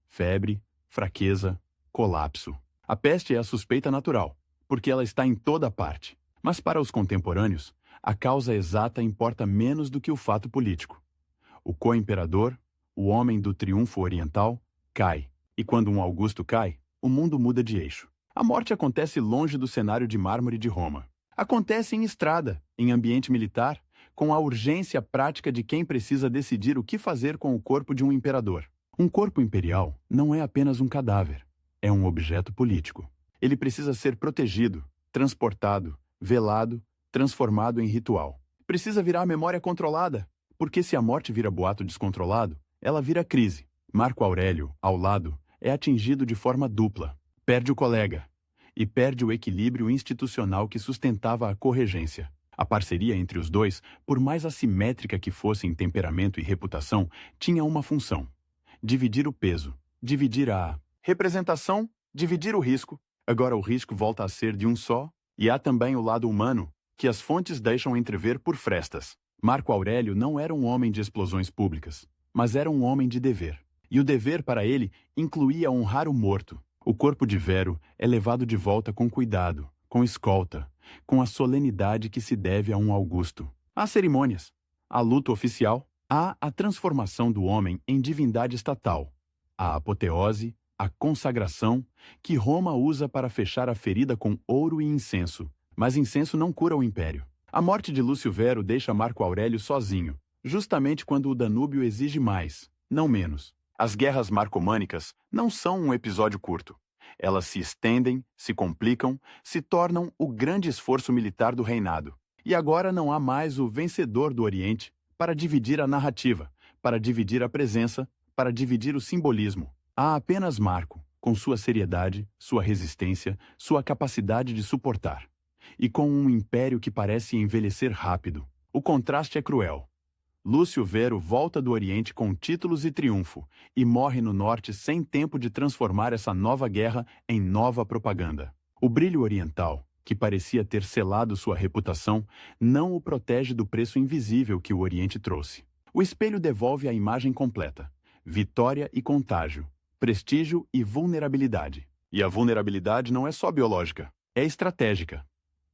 febre, fraqueza, colapso. A peste é a suspeita natural, porque ela está em toda parte. Mas para os contemporâneos, a causa exata importa menos do que o fato político. O co-imperador, o homem do triunfo oriental, cai. E quando um Augusto cai, o mundo muda de eixo. A morte acontece longe do cenário de mármore de Roma. Acontece em estrada, em ambiente militar, com a urgência prática de quem precisa decidir o que fazer com o corpo de um imperador. Um corpo imperial não é apenas um cadáver, é um objeto político. Ele precisa ser protegido, transportado, velado, transformado em ritual. Precisa virar memória controlada, porque se a morte vira boato descontrolado, ela vira crise. Marco Aurélio, ao lado, é atingido de forma dupla. Perde o colega e perde o equilíbrio institucional que sustentava a corregência. A parceria entre os dois, por mais assimétrica que fosse em temperamento e reputação, tinha uma função: dividir o peso, dividir a representação, dividir o risco. Agora o risco volta a ser de um só, e há também o lado humano, que as fontes deixam entrever por frestas. Marco Aurélio não era um homem de explosões públicas, mas era um homem de dever. E o dever para ele incluía honrar o morto. O corpo de Vero é levado de volta com cuidado, com escolta, com a solenidade que se deve a um Augusto. Há cerimônias, há luto oficial, há a transformação do homem em divindade estatal, a apoteose, a consagração, que Roma usa para fechar a ferida com ouro e incenso. Mas incenso não cura o império. A morte de Lúcio Vero deixa Marco Aurélio sozinho, justamente quando o Danúbio exige mais, não menos. As guerras marcomânicas não são um episódio curto. Elas se estendem, se complicam, se tornam o grande esforço militar do reinado. E agora não há mais o vencedor do Oriente para dividir a narrativa, para dividir a presença, para dividir o simbolismo. Há apenas Marco, com sua seriedade, sua resistência, sua capacidade de suportar. E com um império que parece envelhecer rápido. O contraste é cruel. Lúcio Vero volta do Oriente com títulos e triunfo, e morre no Norte sem tempo de transformar essa nova guerra em nova propaganda. O brilho oriental, que parecia ter selado sua reputação, não o protege do preço invisível que o Oriente trouxe. O espelho devolve a imagem completa: vitória e contágio, prestígio e vulnerabilidade. E a vulnerabilidade não é só biológica, é estratégica.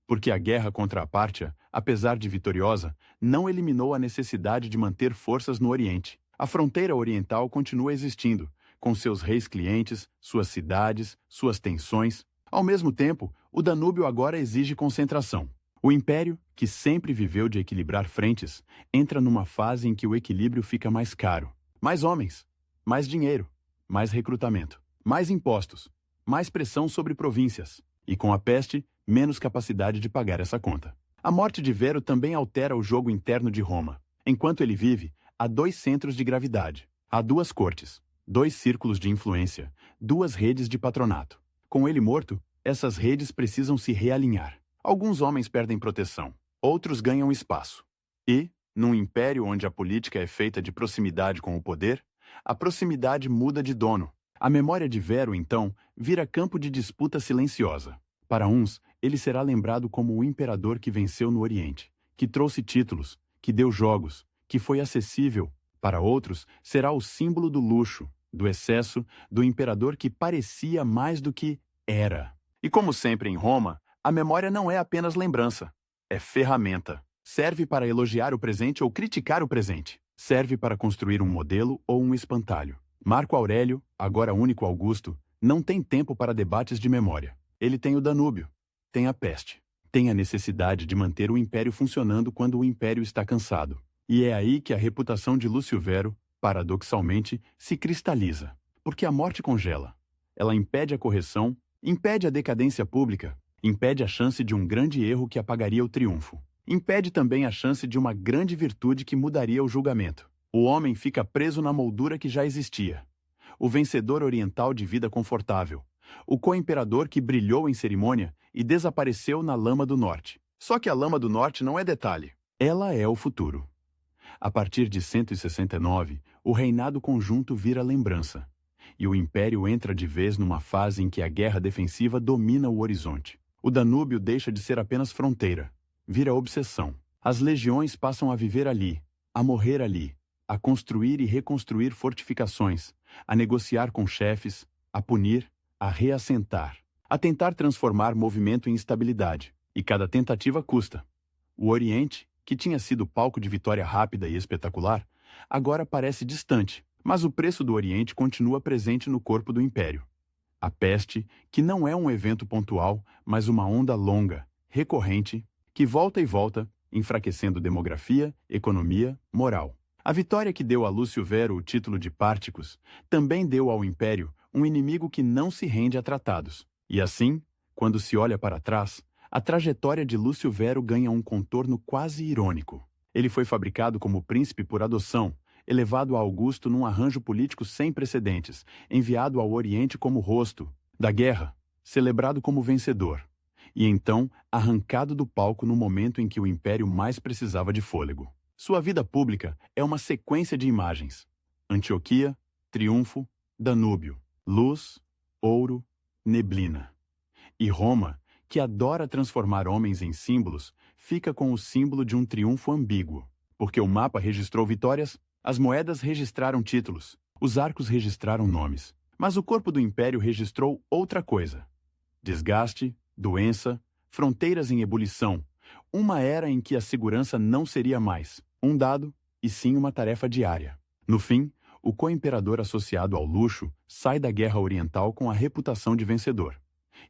Porque a guerra contra a Pártia, apesar de vitoriosa, não eliminou a necessidade de manter forças no Oriente. A fronteira oriental continua existindo, com seus reis clientes, suas cidades, suas tensões. Ao mesmo tempo, o Danúbio agora exige concentração. O império, que sempre viveu de equilibrar frentes, entra numa fase em que o equilíbrio fica mais caro. Mais homens, mais dinheiro, mais recrutamento, mais impostos, mais pressão sobre províncias. E com a peste, menos capacidade de pagar essa conta. A morte de Vero também altera o jogo interno de Roma. Enquanto ele vive, há 2 centros de gravidade. Há 2 cortes, 2 círculos de influência, 2 redes de patronato. Com ele morto, essas redes precisam se realinhar. Alguns homens perdem proteção, outros ganham espaço. E, num império onde a política é feita de proximidade com o poder, a proximidade muda de dono. A memória de Vero, então, vira campo de disputa silenciosa. Para uns, ele será lembrado como o imperador que venceu no Oriente, que trouxe títulos, que deu jogos, que foi acessível. Para outros, será o símbolo do luxo, do excesso, do imperador que parecia mais do que era. E como sempre em Roma, a memória não é apenas lembrança, é ferramenta. Serve para elogiar o presente ou criticar o presente. Serve para construir um modelo ou um espantalho. Marco Aurélio, agora único Augusto, não tem tempo para debates de memória. Ele tem o Danúbio, tem a peste, tem a necessidade de manter o império funcionando quando o império está cansado. E é aí que a reputação de Lúcio Vero, paradoxalmente, se cristaliza. Porque a morte congela. Ela impede a correção, impede a decadência pública, impede a chance de um grande erro que apagaria o triunfo. Impede também a chance de uma grande virtude que mudaria o julgamento. O homem fica preso na moldura que já existia. O vencedor oriental de vida confortável. O co-imperador que brilhou em cerimônia e desapareceu na lama do norte. Só que a lama do norte não é detalhe. Ela é o futuro. A partir de 169, o reinado conjunto vira lembrança. E o império entra de vez numa fase em que a guerra defensiva domina o horizonte. O Danúbio deixa de ser apenas fronteira. Vira obsessão. As legiões passam a viver ali, a morrer ali, a construir e reconstruir fortificações, a negociar com chefes, a punir, a reassentar, a tentar transformar movimento em estabilidade. E cada tentativa custa. O Oriente, que tinha sido palco de vitória rápida e espetacular, agora parece distante, mas o preço do Oriente continua presente no corpo do Império. A peste, que não é um evento pontual, mas uma onda longa, recorrente, que volta e volta, enfraquecendo demografia, economia, moral. A vitória que deu a Lúcio Vero o título de Párticos também deu ao Império um inimigo que não se rende a tratados. E assim, quando se olha para trás, a trajetória de Lúcio Vero ganha um contorno quase irônico. Ele foi fabricado como príncipe por adoção, elevado a Augusto num arranjo político sem precedentes, enviado ao Oriente como rosto da guerra, celebrado como vencedor, e então arrancado do palco no momento em que o Império mais precisava de fôlego. Sua vida pública é uma sequência de imagens. Antioquia, triunfo, Danúbio, luz, ouro, neblina. E Roma, que adora transformar homens em símbolos, fica com o símbolo de um triunfo ambíguo. Porque o mapa registrou vitórias, as moedas registraram títulos, os arcos registraram nomes. Mas o corpo do império registrou outra coisa. Desgaste, doença, fronteiras em ebulição, uma era em que a segurança não seria mais um dado, e sim uma tarefa diária. No fim, o co-imperador associado ao luxo sai da guerra oriental com a reputação de vencedor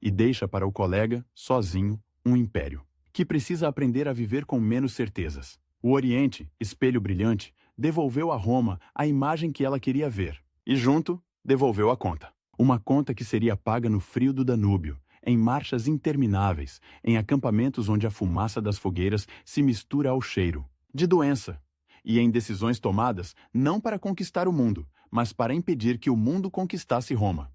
e deixa para o colega, sozinho, um império, que precisa aprender a viver com menos certezas. O Oriente, espelho brilhante, devolveu a Roma a imagem que ela queria ver, e junto, devolveu a conta. Uma conta que seria paga no frio do Danúbio, em marchas intermináveis, em acampamentos onde a fumaça das fogueiras se mistura ao cheiro de doença, e em decisões tomadas não para conquistar o mundo, mas para impedir que o mundo conquistasse Roma.